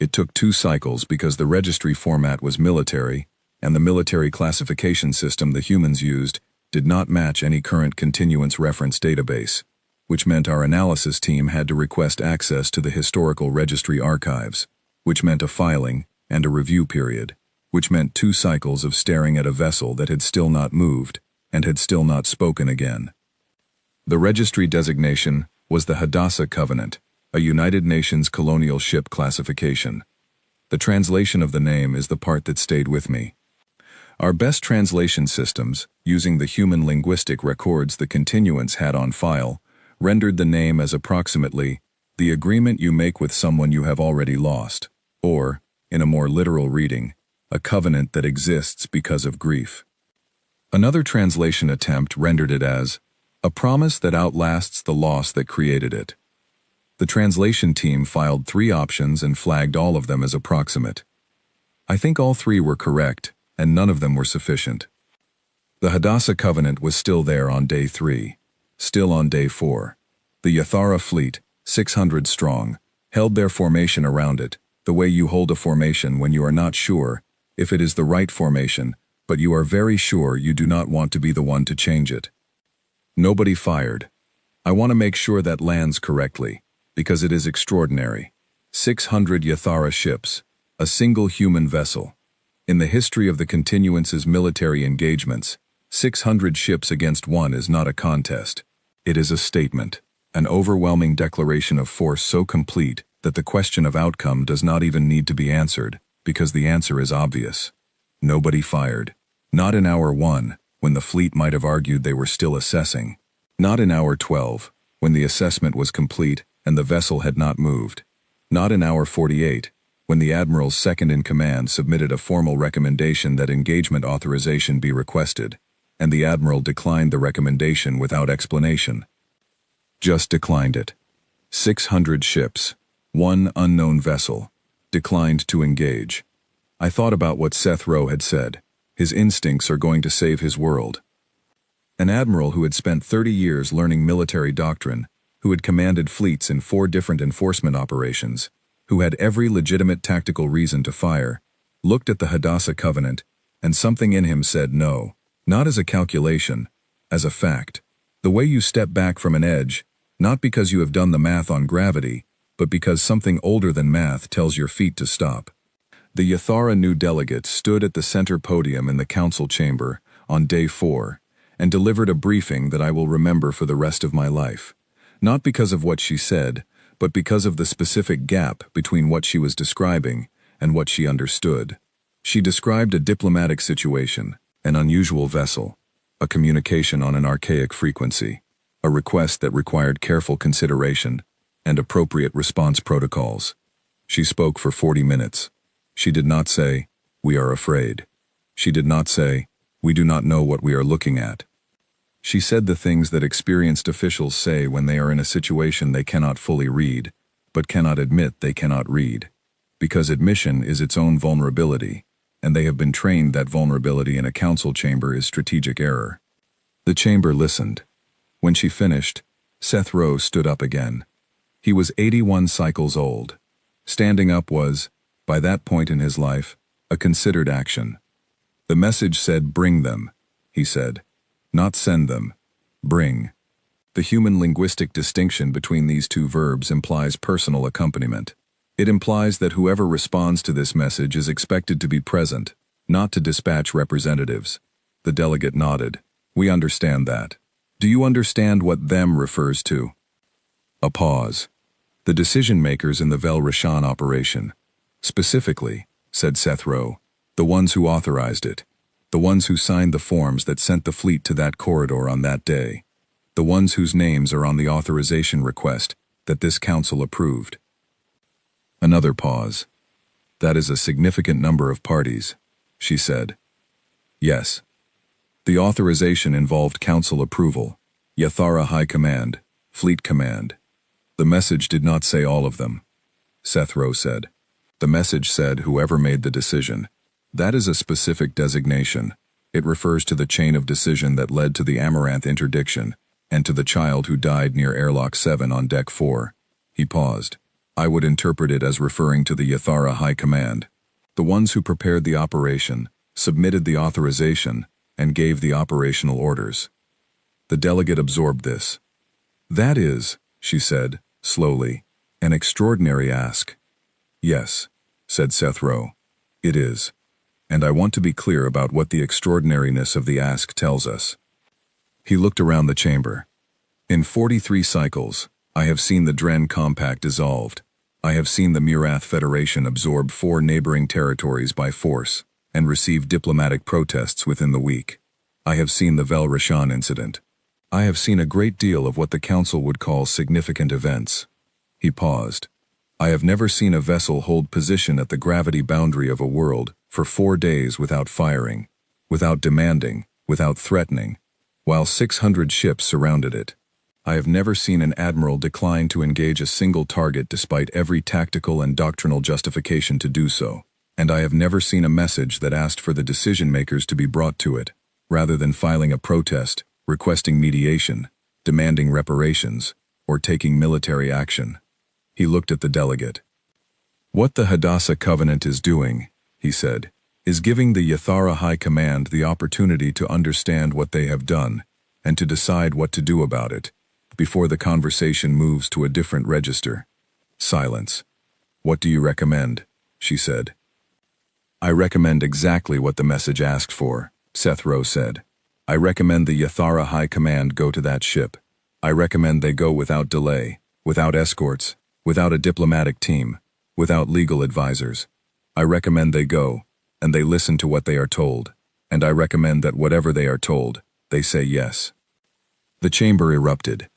It took 2 cycles because the registry format was military, and the military classification system the humans used did not match any current continuance reference database, which meant our analysis team had to request access to the historical registry archives, which meant a filing and a review period, which meant 2 cycles of staring at a vessel that had still not moved and had still not spoken again. The registry designation was the Hadassah Covenant, a United Nations colonial ship classification. The translation of the name is the part that stayed with me. Our best translation systems, using the human linguistic records the continuance had on file, rendered the name as approximately the agreement you make with someone you have already lost, or, in a more literal reading, a covenant that exists because of grief. Another translation attempt rendered it as a promise that outlasts the loss that created it. The translation team filed 3 options and flagged all of them as approximate. I think all 3 were correct, and none of them were sufficient. The Hadassah Covenant was still there on day 3, still on day 4. The Yathara fleet, 600 strong, held their formation around it, the way you hold a formation when you are not sure if it is the right formation, but you are very sure you do not want to be the one to change it. Nobody fired. I want to make sure that lands correctly, because it is extraordinary. 600 Yathara ships, a single human vessel. In the history of the Continuance's military engagements, 600 ships against one is not a contest. It is a statement, an overwhelming declaration of force so complete that the question of outcome does not even need to be answered, because the answer is obvious. Nobody fired. Not in hour 1, when the fleet might have argued they were still assessing. Not in hour 12, when the assessment was complete and the vessel had not moved. Not in hour 48, when the admiral's second-in-command submitted a formal recommendation that engagement authorization be requested, and the admiral declined the recommendation without explanation. Just declined it. 600 ships, one unknown vessel, declined to engage. I thought about what Seth Rowe had said. His instincts are going to save his world. An admiral who had spent 30 years learning military doctrine, who had commanded fleets in 4 different enforcement operations, who had every legitimate tactical reason to fire, looked at the Hadassah Covenant, and something in him said no, not as a calculation, as a fact. The way you step back from an edge, not because you have done the math on gravity, but because something older than math tells your feet to stop. The Yathara new delegate stood at the center podium in the council chamber on day 4 and delivered a briefing that I will remember for the rest of my life, not because of what she said, but because of the specific gap between what she was describing and what she understood. She described a diplomatic situation, an unusual vessel, a communication on an archaic frequency, a request that required careful consideration and appropriate response protocols. She spoke for 40 minutes. She did not say, "We are afraid." She did not say, "We do not know what we are looking at." She said the things that experienced officials say when they are in a situation they cannot fully read, but cannot admit they cannot read, because admission is its own vulnerability, and they have been trained that vulnerability in a council chamber is strategic error. The chamber listened. When she finished, Seth Rowe stood up again. He was 81 cycles old. Standing up was, by that point in his life, a considered action. The message said, "Bring them," he said. Not send them. Bring. The human linguistic distinction between these 2 verbs implies personal accompaniment. It implies that whoever responds to this message is expected to be present, not to dispatch representatives. The delegate nodded. We understand that. Do you understand what them refers to? A pause. The decision-makers in the Vel Rashan operation. Specifically, said Seth Rowe, the ones who authorized it, the ones who signed the forms that sent the fleet to that corridor on that day, the ones whose names are on the authorization request that this council approved. Another pause. That is a significant number of parties, she said. Yes. The authorization involved council approval, Yathara High Command, Fleet Command. The message did not say all of them, Seth Rowe said. The message said whoever made the decision. That is a specific designation. It refers to the chain of decision that led to the Amaranth interdiction and to the child who died near Airlock 7 on Deck 4. He paused. I would interpret it as referring to the Yathara High Command. The ones who prepared the operation, submitted the authorization, and gave the operational orders. The delegate absorbed this. That is, she said, slowly, an extraordinary ask. Yes, said Seth Rowe. It is. And I want to be clear about what the extraordinariness of the ask tells us. He looked around the chamber. In 43 cycles, I have seen the Dren Compact dissolved. I have seen the Murath Federation absorb 4 neighboring territories by force and receive diplomatic protests within the week. I have seen the Vel Rashan incident. I have seen a great deal of what the Council would call significant events. He paused. I have never seen a vessel hold position at the gravity boundary of a world for 4 days without firing, without demanding, without threatening, while 600 ships surrounded it. I have never seen an admiral decline to engage a single target despite every tactical and doctrinal justification to do so, and I have never seen a message that asked for the decision-makers to be brought to it, rather than filing a protest, requesting mediation, demanding reparations, or taking military action. He looked at the delegate. What the Hadassah Covenant is doing, he said, is giving the Yathara High Command the opportunity to understand what they have done and to decide what to do about it, before the conversation moves to a different register. Silence. What do you recommend? She said. I recommend exactly what the message asked for, Seth Rowe said. I recommend the Yathara High Command go to that ship. I recommend they go without delay, without escorts, without a diplomatic team, without legal advisors. I recommend they go, and they listen to what they are told, and I recommend that whatever they are told, they say yes. The chamber erupted.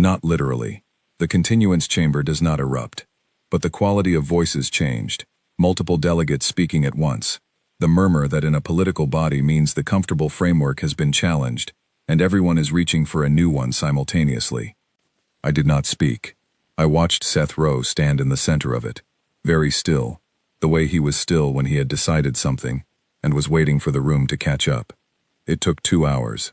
Not literally. The continuance chamber does not erupt. But the quality of voices changed. Multiple delegates speaking at once. The murmur that in a political body means the comfortable framework has been challenged, and everyone is reaching for a new one simultaneously. I did not speak. I watched Seth Rowe stand in the center of it, very still, the way he was still when he had decided something, and was waiting for the room to catch up. It took 2 hours.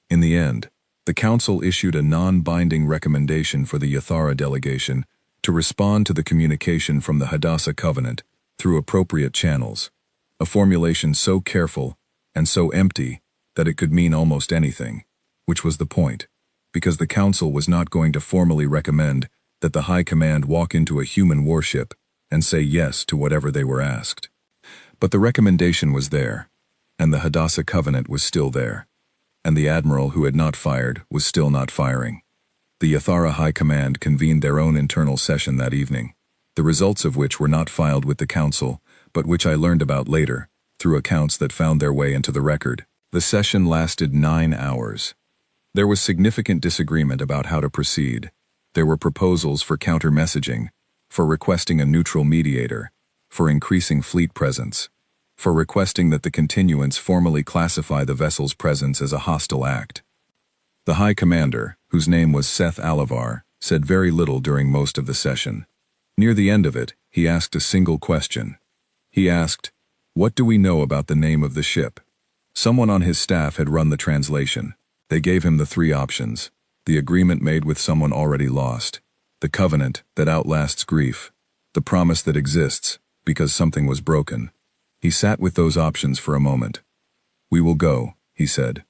In the end, the Council issued a non-binding recommendation for the Yathara delegation to respond to the communication from the Hadassah Covenant through appropriate channels, a formulation so careful and so empty that it could mean almost anything, which was the point, because the Council was not going to formally recommend that the High Command walk into a human warship and say yes to whatever they were asked. But the recommendation was there, and the Hadassah Covenant was still there, and the admiral who had not fired was still not firing. The Yathara High Command convened their own internal session that evening, the results of which were not filed with the Council, but which I learned about later, through accounts that found their way into the record. The session lasted 9 hours. There was significant disagreement about how to proceed. There were proposals for counter-messaging, for requesting a neutral mediator, for increasing fleet presence, for requesting that the continuance formally classify the vessel's presence as a hostile act. The High Commander, whose name was Seth Alivar, said very little during most of the session. Near the end of it, he asked a single question. He asked, "What do we know about the name of the ship?" Someone on his staff had run the translation. They gave him the 3 options: the agreement made with someone already lost, the covenant that outlasts grief, the promise that exists because something was broken. He sat with those options for a moment. "We will go," he said.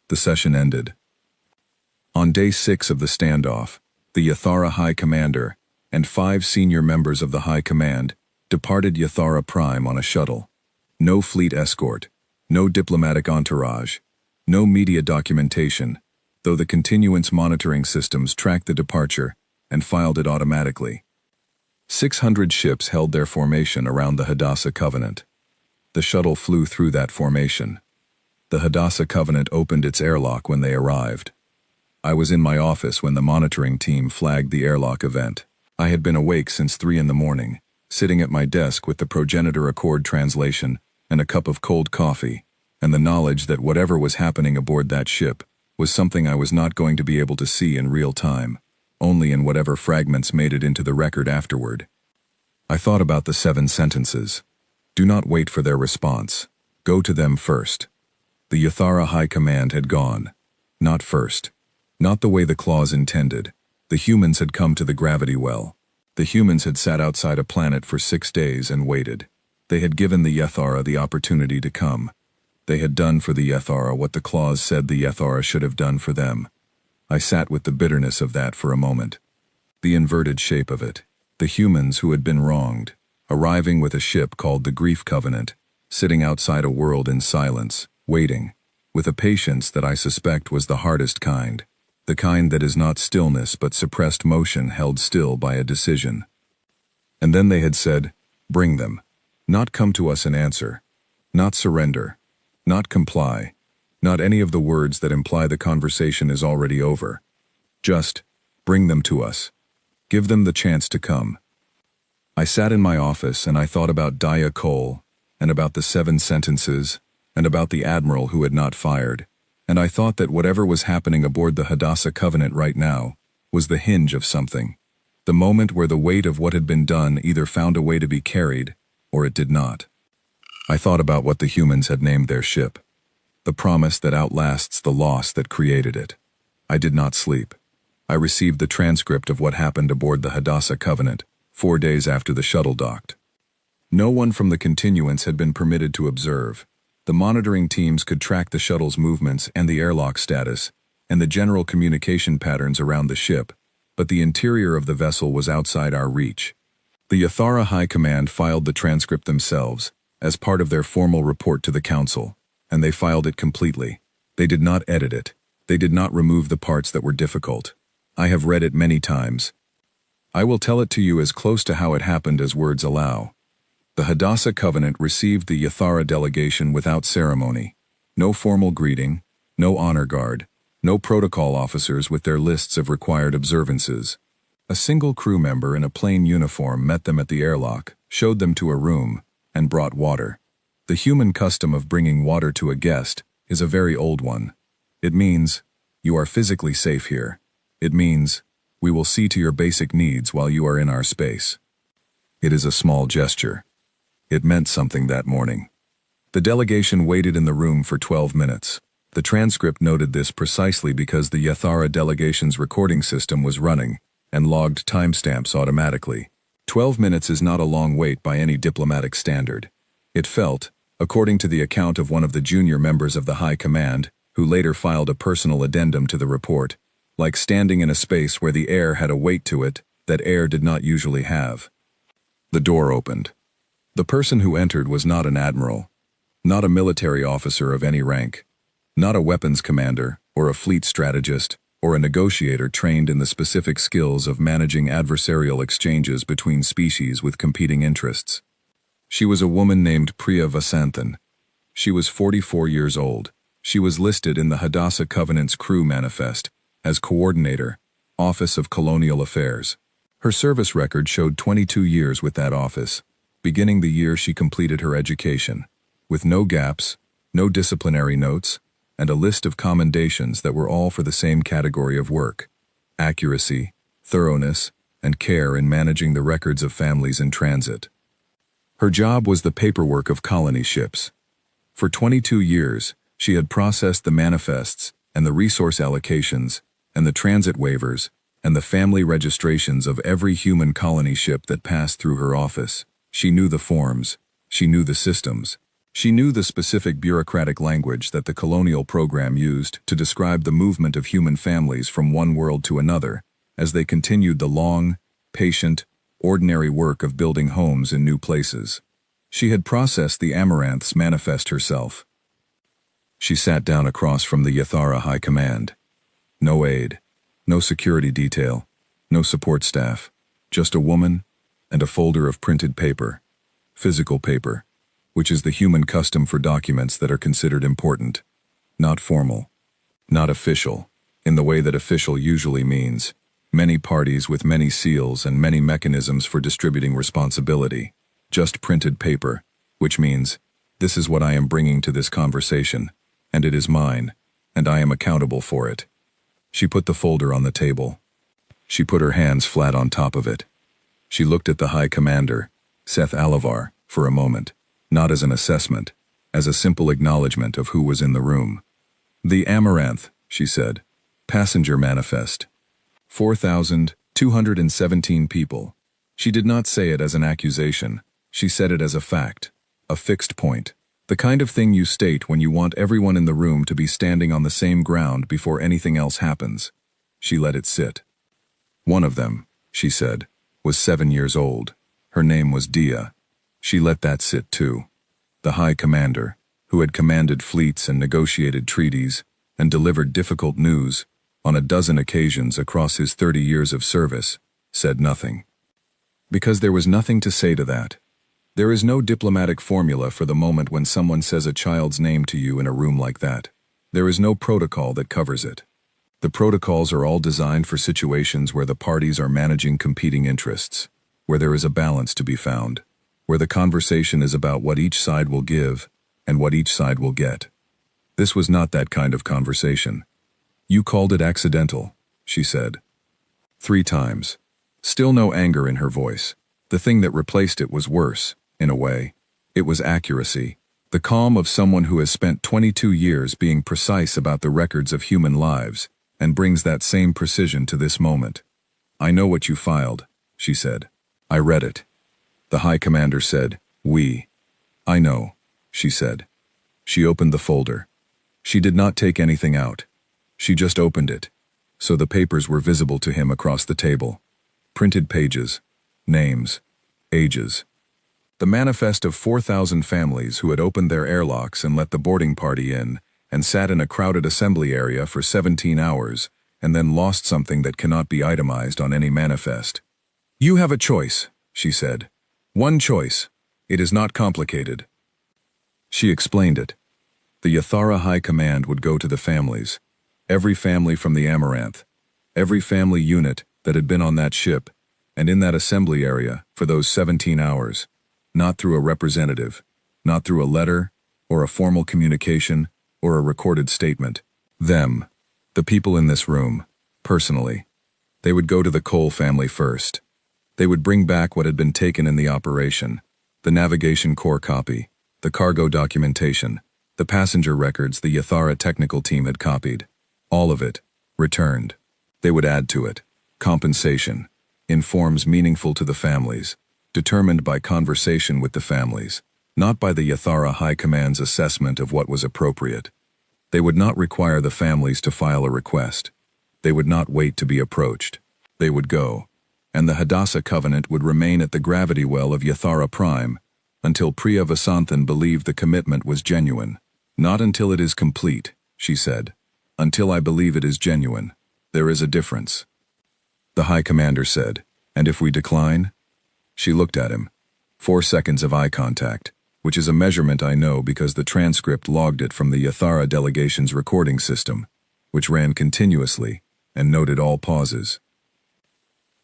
The session ended. On day 6 of the standoff, the Yathara High Commander and 5 senior members of the High Command departed Yathara Prime on a shuttle. No fleet escort, no diplomatic entourage, no media documentation, though the continuance monitoring systems tracked the departure and filed it automatically. 600 ships held their formation around the Hadassah Covenant. The shuttle flew through that formation. The Hadassah Covenant opened its airlock when they arrived. I was in my office when the monitoring team flagged the airlock event. I had been awake since 3 in the morning, sitting at my desk with the Progenitor Accord translation and a cup of cold coffee, and the knowledge that whatever was happening aboard that ship was something I was not going to be able to see in real time, only in whatever fragments made it into the record afterward. I thought about the 7 sentences. Do not wait for their response. Go to them first. The Yathara High Command had gone. Not first. Not the way the clause intended. The humans had come to the gravity well. The humans had sat outside a planet for 6 days and waited. They had given the Yathara the opportunity to come. They had done for the Yathara what the clause said the Yathara should have done for them. I sat with the bitterness of that for a moment. The inverted shape of it. The humans who had been wronged, arriving with a ship called the Grief Covenant, sitting outside a world in silence, waiting, with a patience that I suspect was the hardest kind. the kind that is not stillness but suppressed motion held still by a decision. And then they had said, "Bring them. Not come to us and answer. Not surrender. Not comply. Not any of the words that imply the conversation is already over. Just, bring them to us. Give them the chance to come." I sat in my office and I thought about Dia Cole, and about the 7 sentences, and about the admiral who had not fired, and I thought that whatever was happening aboard the Hadassah Covenant right now was the hinge of something, the moment where the weight of what had been done either found a way to be carried, or it did not. I thought about what the humans had named their ship, the promise that outlasts the loss that created it. I did not sleep. I received the transcript of what happened aboard the Hadassah Covenant 4 days after the shuttle docked. No one from the continuance had been permitted to observe. The monitoring teams could track the shuttle's movements and the airlock status, and the general communication patterns around the ship, but the interior of the vessel was outside our reach. The Yathara High Command filed the transcript themselves, as part of their formal report to the Council, and they filed it completely. They did not edit it. They did not remove the parts that were difficult. I have read it many times. I will tell it to you as close to how it happened as words allow. The Hadassah Covenant received the Yathara delegation without ceremony. No formal greeting, no honor guard, no protocol officers with their lists of required observances. A single crew member in a plain uniform met them at the airlock, showed them to a room, and brought water. The human custom of bringing water to a guest is a very old one. It means, you are physically safe here. It means, we will see to your basic needs while you are in our space. It is a small gesture. It meant something that morning. The delegation waited in the room for 12 minutes. The transcript noted this precisely because the Yathara delegation's recording system was running and logged timestamps automatically. 12 minutes is not a long wait by any diplomatic standard. It felt, according to the account of one of the junior members of the High Command, who later filed a personal addendum to the report, like standing in a space where the air had a weight to it that air did not usually have. The door opened. The person who entered was not an admiral, not a military officer of any rank, not a weapons commander or a fleet strategist or a negotiator trained in the specific skills of managing adversarial exchanges between species with competing interests. She was a woman named Priya Vasanthan. She was 44 years old. She was listed in the Hadassah Covenant's crew manifest as Coordinator, Office of Colonial Affairs. Her service record showed 22 years with that office, beginning the year she completed her education, with no gaps, no disciplinary notes, and a list of commendations that were all for the same category of work: accuracy, thoroughness, and care in managing the records of families in transit. Her job was the paperwork of colony ships. For 22 years, she had processed the manifests and the resource allocations and the transit waivers and the family registrations of every human colony ship that passed through her office. She knew the forms. She knew the systems. She knew the specific bureaucratic language that the colonial program used to describe the movement of human families from one world to another as they continued the long, patient, ordinary work of building homes in new places. She had processed the Amaranth's manifest herself. She sat down across from the Yathara High Command. No aide, no security detail, no support staff, just a woman and a folder of printed paper, physical paper, which is the human custom for documents that are considered important, not formal, not official, in the way that official usually means, many parties with many seals and many mechanisms for distributing responsibility, just printed paper, which means, this is what I am bringing to this conversation, and it is mine, and I am accountable for it. She put the folder on the table. She put her hands flat on top of it. She looked at the High Commander, Seth Alivar, for a moment, not as an assessment, as a simple acknowledgement of who was in the room. "The Amaranth," she said. "Passenger manifest. 4,217 people." She did not say it as an accusation. She said it as a fact, a fixed point. The kind of thing you state when you want everyone in the room to be standing on the same ground before anything else happens. She let it sit. "One of them," she said, "was 7 years old. Her name was Dia." She let that sit too. The High Commander, who had commanded fleets and negotiated treaties and delivered difficult news, on a dozen occasions across his 30 years of service, said nothing. Because there was nothing to say to that. There is no diplomatic formula for the moment when someone says a child's name to you in a room like that. There is no protocol that covers it. The protocols are all designed for situations where the parties are managing competing interests, where there is a balance to be found, where the conversation is about what each side will give and what each side will get. This was not that kind of conversation. You called it accidental, she said. 3 times. Still no anger in her voice. The thing that replaced it was worse, in a way. It was accuracy. The calm of someone who has spent 22 years being precise about the records of human lives, and brings that same precision to this moment. I know what you filed, she said. I read it. The High Commander said, we. I know, she said. She opened the folder. She did not take anything out. She just opened it. So the papers were visible to him across the table. Printed pages, names, ages. The manifest of 4,000 families who had opened their airlocks and let the boarding party in, and sat in a crowded assembly area for 17 hours, and then lost something that cannot be itemized on any manifest. You have a choice, she said. One choice. It is not complicated. She explained it. The Yathara High Command would go to the families. Every family from the Amaranth. Every family unit that had been on that ship, and in that assembly area for those 17 hours. Not through a representative, not through a letter, or a formal communication, or a recorded statement. Them, the people in this room, personally. They would go to the Cole family first. They would bring back what had been taken in the operation, the navigation core copy, the cargo documentation, the passenger records the Yathara technical team had copied. All of it, returned. They would add to it, compensation, in forms meaningful to the families, determined by conversation with the families, not by the Yathara High Command's assessment of what was appropriate. They would not require the families to file a request. They would not wait to be approached. They would go, and the Hadassah Covenant would remain at the gravity well of Yathara Prime until Priya Vasanthan believed the commitment was genuine. Not until it is complete, she said. Until I believe it is genuine. There is a difference. The High Commander said, and if we decline? She looked at him. 4 seconds of eye contact, which is a measurement I know because the transcript logged it from the Yathara delegation's recording system, which ran continuously and noted all pauses.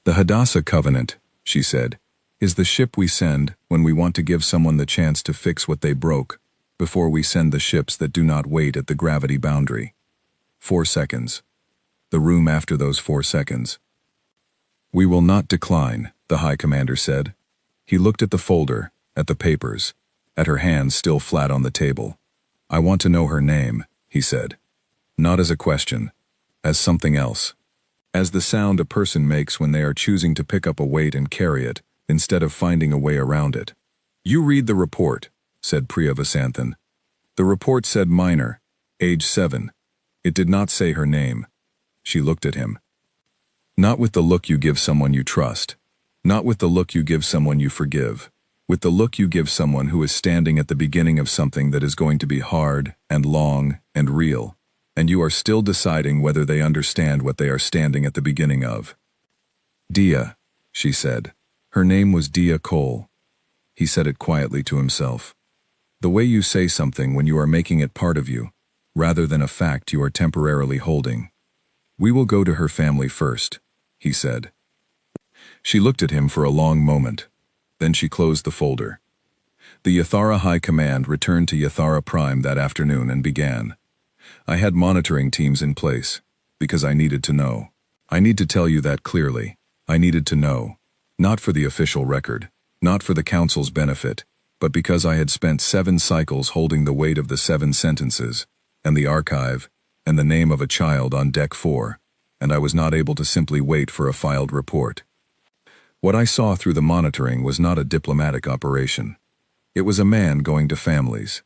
The Hadassah Covenant, she said, is the ship we send when we want to give someone the chance to fix what they broke, before we send the ships that do not wait at the gravity boundary. 4 seconds. The room after those 4 seconds. We will not decline, the High Commander said. He looked at the folder, at the papers, at her hands still flat on the table. I want to know her name, he said. Not as a question, as something else. As the sound a person makes when they are choosing to pick up a weight and carry it, instead of finding a way around it. You read the report, said Priya Vasanthan. The report said minor, age 7. It did not say her name. She looked at him. Not with the look you give someone you trust. Not with the look you give someone you forgive. With the look you give someone who is standing at the beginning of something that is going to be hard and long and real, and you are still deciding whether they understand what they are standing at the beginning of. Dia, she said. Her name was Dia Cole. He said it quietly to himself. The way you say something when you are making it part of you, rather than a fact you are temporarily holding. We will go to her family first, he said. She looked at him for a long moment. Then she closed the folder. The Yathara High Command returned to Yathara Prime that afternoon and began. I had monitoring teams in place, because I needed to know. I need to tell you that clearly. I needed to know. Not for the official record, not for the Council's benefit, but because I had spent 7 cycles holding the weight of the 7 sentences, and the archive, and the name of a child on Deck 4, and I was not able to simply wait for a filed report. What I saw through the monitoring was not a diplomatic operation. It was a man going to families.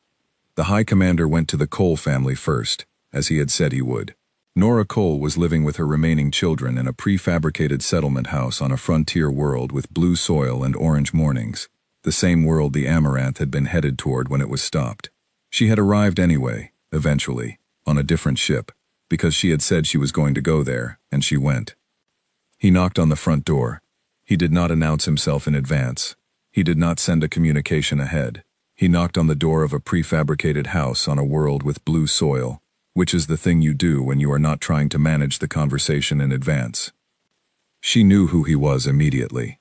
The High Commander went to the Cole family first, as he had said he would. Nora Cole was living with her remaining children in a prefabricated settlement house on a frontier world with blue soil and orange mornings, the same world the Amaranth had been headed toward when it was stopped. She had arrived anyway, eventually, on a different ship, because she had said she was going to go there, and she went. He knocked on the front door. He did not announce himself in advance. He did not send a communication ahead. He knocked on the door of a prefabricated house on a world with blue soil, which is the thing you do when you are not trying to manage the conversation in advance. She knew who he was immediately.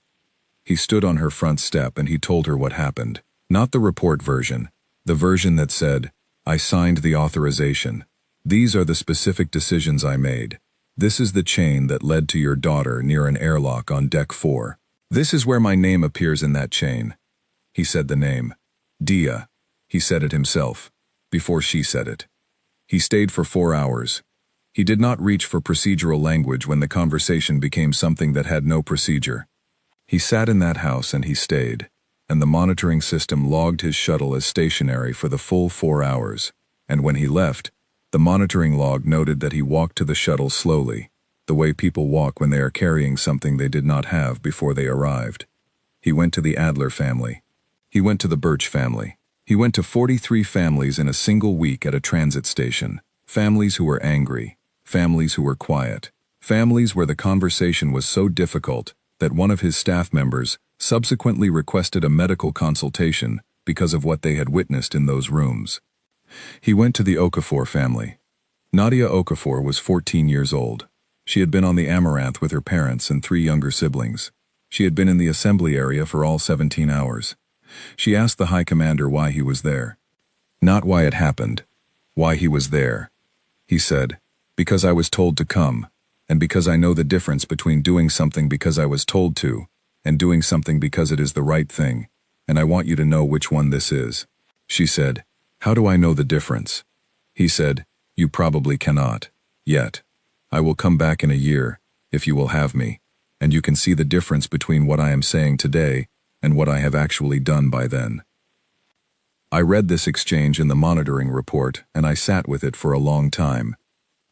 He stood on her front step and he told her what happened. Not the report version, the version that said, "I signed the authorization. These are the specific decisions I made. This is the chain that led to your daughter near an airlock on deck 4. This is where my name appears in that chain." He said the name. Dia. He said it himself, before she said it. He stayed for 4 hours. He did not reach for procedural language when the conversation became something that had no procedure. He sat in that house and he stayed, and the monitoring system logged his shuttle as stationary for the full 4 hours, and when he left, the monitoring log noted that he walked to the shuttle slowly, the way people walk when they are carrying something they did not have before they arrived. He went to the Adler family. He went to the Birch family. He went to 43 families in a single week at a transit station. Families who were angry. Families who were quiet. Families where the conversation was so difficult that one of his staff members subsequently requested a medical consultation because of what they had witnessed in those rooms. He went to the Okafor family. Nadia Okafor was 14 years old. She had been on the Amaranth with her parents and 3 younger siblings. She had been in the assembly area for all 17 hours. She asked the High Commander why he was there. Not why it happened, why he was there. He said, "Because I was told to come, and because I know the difference between doing something because I was told to, and doing something because it is the right thing, and I want you to know which one this is." She said, "How do I know the difference?" He said, "You probably cannot, yet. I will come back in a year, if you will have me, and you can see the difference between what I am saying today and what I have actually done by then." I read this exchange in the monitoring report, and I sat with it for a long time.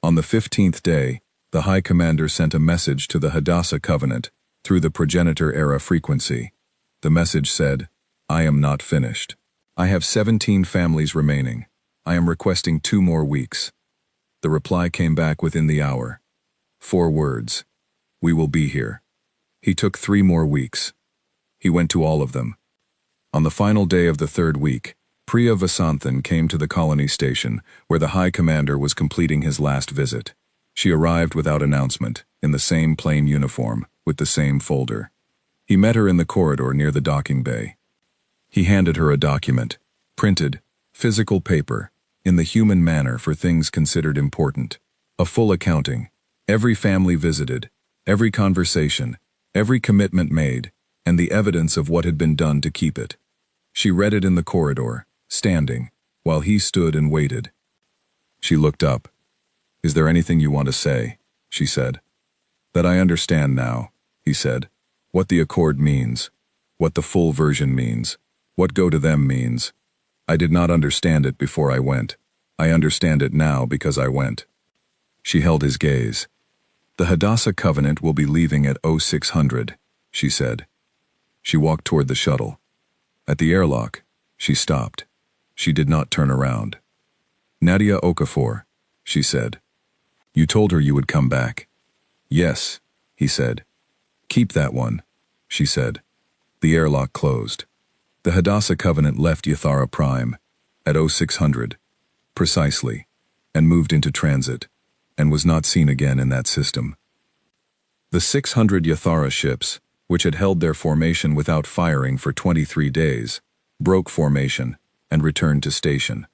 On the 15th day, the High Commander sent a message to the Hadassah Covenant through the progenitor era frequency. The message said, "I am not finished. I have 17 families remaining. I am requesting 2 more weeks." The reply came back within the hour. 4 words. "We will be here." He took 3 more weeks. He went to all of them. On the final day of the 3rd week, Priya Vasanthan came to the colony station, where the High Commander was completing his last visit. She arrived without announcement, in the same plain uniform, with the same folder. He met her in the corridor near the docking bay. He handed her a document, printed, physical paper, in the human manner for things considered important. A full accounting, every family visited, every conversation, every commitment made, and the evidence of what had been done to keep it. She read it in the corridor, standing, while he stood and waited. She looked up. "Is there anything you want to say?" she said. "That I understand now," he said. "What the accord means. What the full version means. What go to them means. I did not understand it before I went. I understand it now because I went." She held his gaze. "The Hadassah Covenant will be leaving at 0600, she said. She walked toward the shuttle. At the airlock, she stopped. She did not turn around. "Nadia Okafor," she said. "You told her you would come back." "Yes," he said. "Keep that one," she said. The airlock closed. The Hadassah Covenant left Yathara Prime at 0600, precisely, and moved into transit, and was not seen again in that system. The 600 Yathara ships, which had held their formation without firing for 23 days, broke formation and returned to station.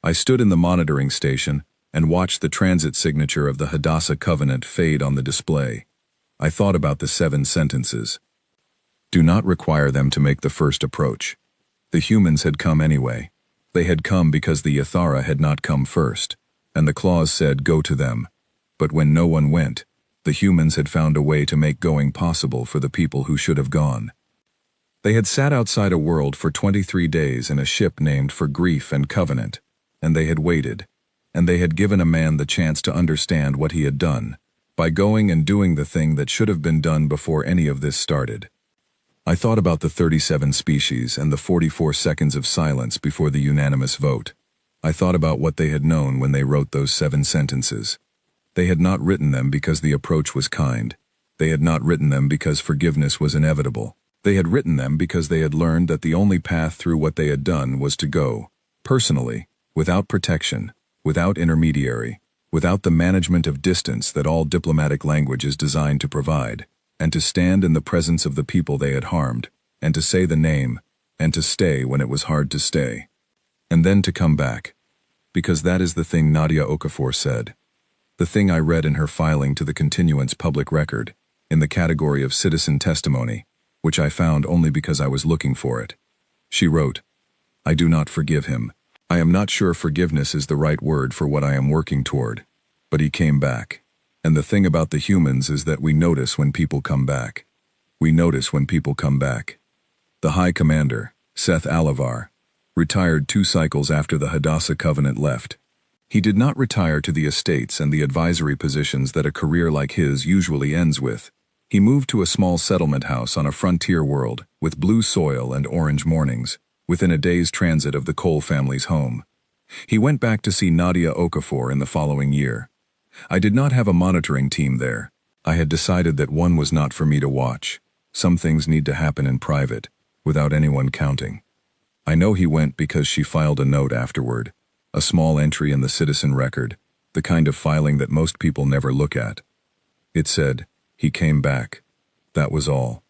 I stood in the monitoring station and watched the transit signature of the Hadassah Covenant fade on the display. I thought about the 7 sentences. Do not require them to make the first approach. The humans had come anyway. They had come because the Yathara had not come first, and the clause said go to them. But when no one went, the humans had found a way to make going possible for the people who should have gone. They had sat outside a world for 23 days in a ship named for Grief and Covenant, and they had waited, and they had given a man the chance to understand what he had done, by going and doing the thing that should have been done before any of this started. I thought about the 37 species and the 44 seconds of silence before the unanimous vote. I thought about what they had known when they wrote those 7 sentences. They had not written them because the approach was kind. They had not written them because forgiveness was inevitable. They had written them because they had learned that the only path through what they had done was to go, personally, without protection, without intermediary, without the management of distance that all diplomatic language is designed to provide, and to stand in the presence of the people they had harmed, and to say the name, and to stay when it was hard to stay. And then to come back. Because that is the thing Nadia Okafor said. The thing I read in her filing to the continuance public record, in the category of citizen testimony, which I found only because I was looking for it. She wrote, "I do not forgive him. I am not sure forgiveness is the right word for what I am working toward. But he came back. And the thing about the humans is that we notice when people come back. We notice when people come back." The High Commander, Seth Alivar, retired 2 cycles after the Hadassah Covenant left. He did not retire to the estates and the advisory positions that a career like his usually ends with. He moved to a small settlement house on a frontier world, with blue soil and orange mornings, within a day's transit of the Cole family's home. He went back to see Nadia Okafor in the following year. I did not have a monitoring team there. I had decided that one was not for me to watch. Some things need to happen in private, without anyone counting. I know he went because she filed a note afterward, a small entry in the citizen record, the kind of filing that most people never look at. It said, "He came back." That was all.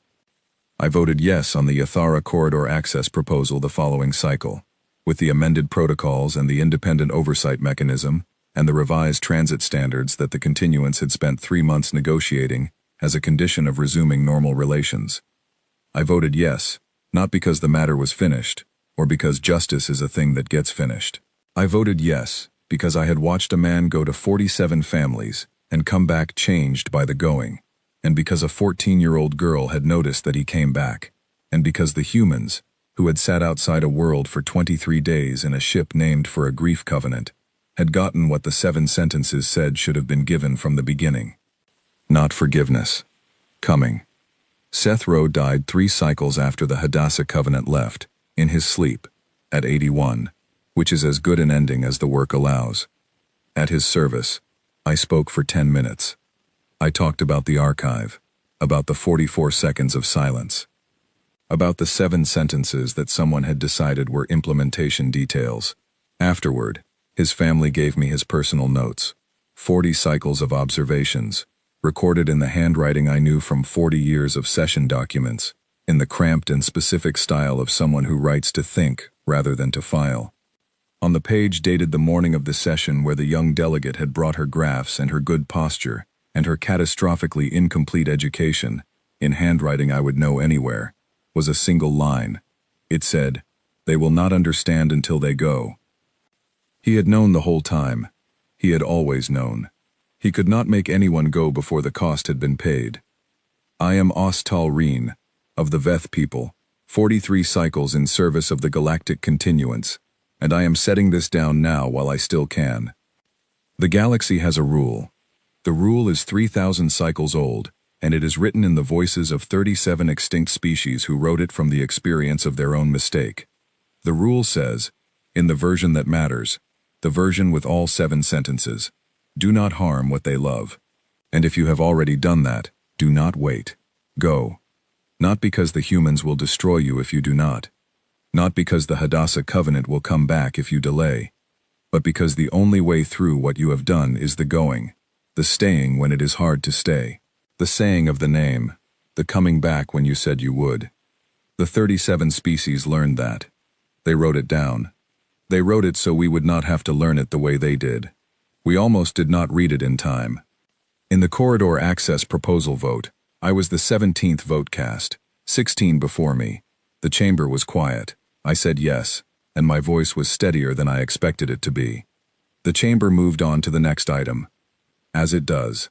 I voted yes on the Yathara corridor access proposal the following cycle, with the amended protocols and the independent oversight mechanism, and the revised transit standards that the continuance had spent 3 months negotiating as a condition of resuming normal relations. I voted yes, not because the matter was finished, or because justice is a thing that gets finished. I voted yes, because I had watched a man go to 47 families and come back changed by the going, and because a 14-year-old girl had noticed that he came back, and because the humans, who had sat outside a world for 23 days in a ship named for a grief covenant, had gotten what the 7 sentences said should have been given from the beginning. Not forgiveness. Coming. Seth Rowe died 3 cycles after the Hadassah Covenant left, in his sleep, at 81, which is as good an ending as the work allows. At his service, I spoke for 10 minutes. I talked about the archive, about the 44 seconds of silence, about the 7 sentences that someone had decided were implementation details. Afterward, his family gave me his personal notes, 40 cycles of observations, recorded in the handwriting I knew from 40 years of session documents, in the cramped and specific style of someone who writes to think rather than to file. On the page dated the morning of the session where the young delegate had brought her graphs and her good posture and her catastrophically incomplete education, in handwriting I would know anywhere, was a single line. It said, "They will not understand until they go." He had known the whole time. He had always known. He could not make anyone go before the cost had been paid. I am Ostal Reen, of the Veth people, 43 cycles in service of the galactic continuance, and I am setting this down now while I still can. The galaxy has a rule. The rule is 3,000 cycles old, and it is written in the voices of 37 extinct species who wrote it from the experience of their own mistake. The rule says, in the version that matters, the version with all 7 sentences, do not harm what they love. And if you have already done that, do not wait. Go. Not because the humans will destroy you if you do not. Not because the Hadassah Covenant will come back if you delay. But because the only way through what you have done is the going, the staying when it is hard to stay, the saying of the name, the coming back when you said you would. The 37 species learned that. They wrote it down. They wrote it so we would not have to learn it the way they did. We almost did not read it in time. In the corridor access proposal vote, I was the 17th vote cast, 16 before me. The chamber was quiet. I said yes, and my voice was steadier than I expected it to be. The chamber moved on to the next item. As it does.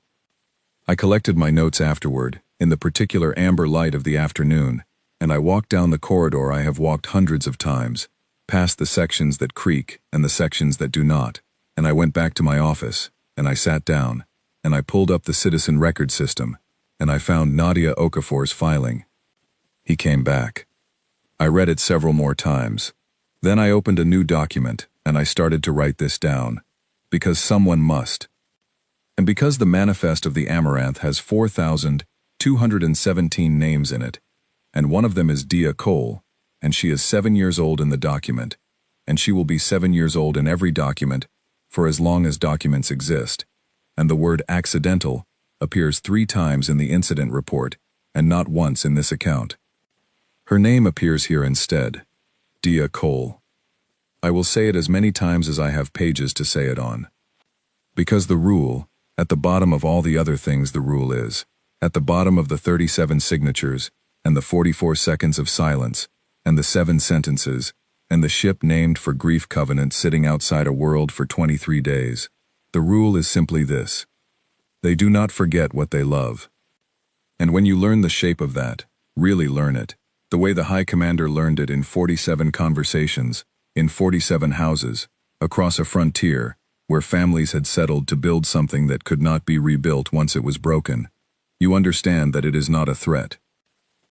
I collected my notes afterward, in the particular amber light of the afternoon, and I walked down the corridor I have walked hundreds of times, past the sections that creak and the sections that do not, and I went back to my office, and I sat down, and I pulled up the citizen record system, and I found Nadia Okafor's filing. He came back. I read it several more times. Then I opened a new document, and I started to write this down, because someone must. And because the manifest of the Amaranth has 4,217 names in it, and one of them is Dia Cole, and she is 7 years old in the document, and she will be 7 years old in every document for as long as documents exist, and the word accidental appears 3 times in the incident report and not once in this account. Her name appears here instead, Dia Cole. I will say it as many times as I have pages to say it on. Because the rule, at the bottom of all the other things the rule is, at the bottom of the 37 signatures, and the 44 seconds of silence, and the 7 sentences, and the ship named for Grief Covenant sitting outside a world for 23 days, the rule is simply this: they do not forget what they love. And when you learn the shape of that, really learn it, the way the High Commander learned it in 47 conversations, in 47 houses, across a frontier, where families had settled to build something that could not be rebuilt once it was broken, you understand that it is not a threat.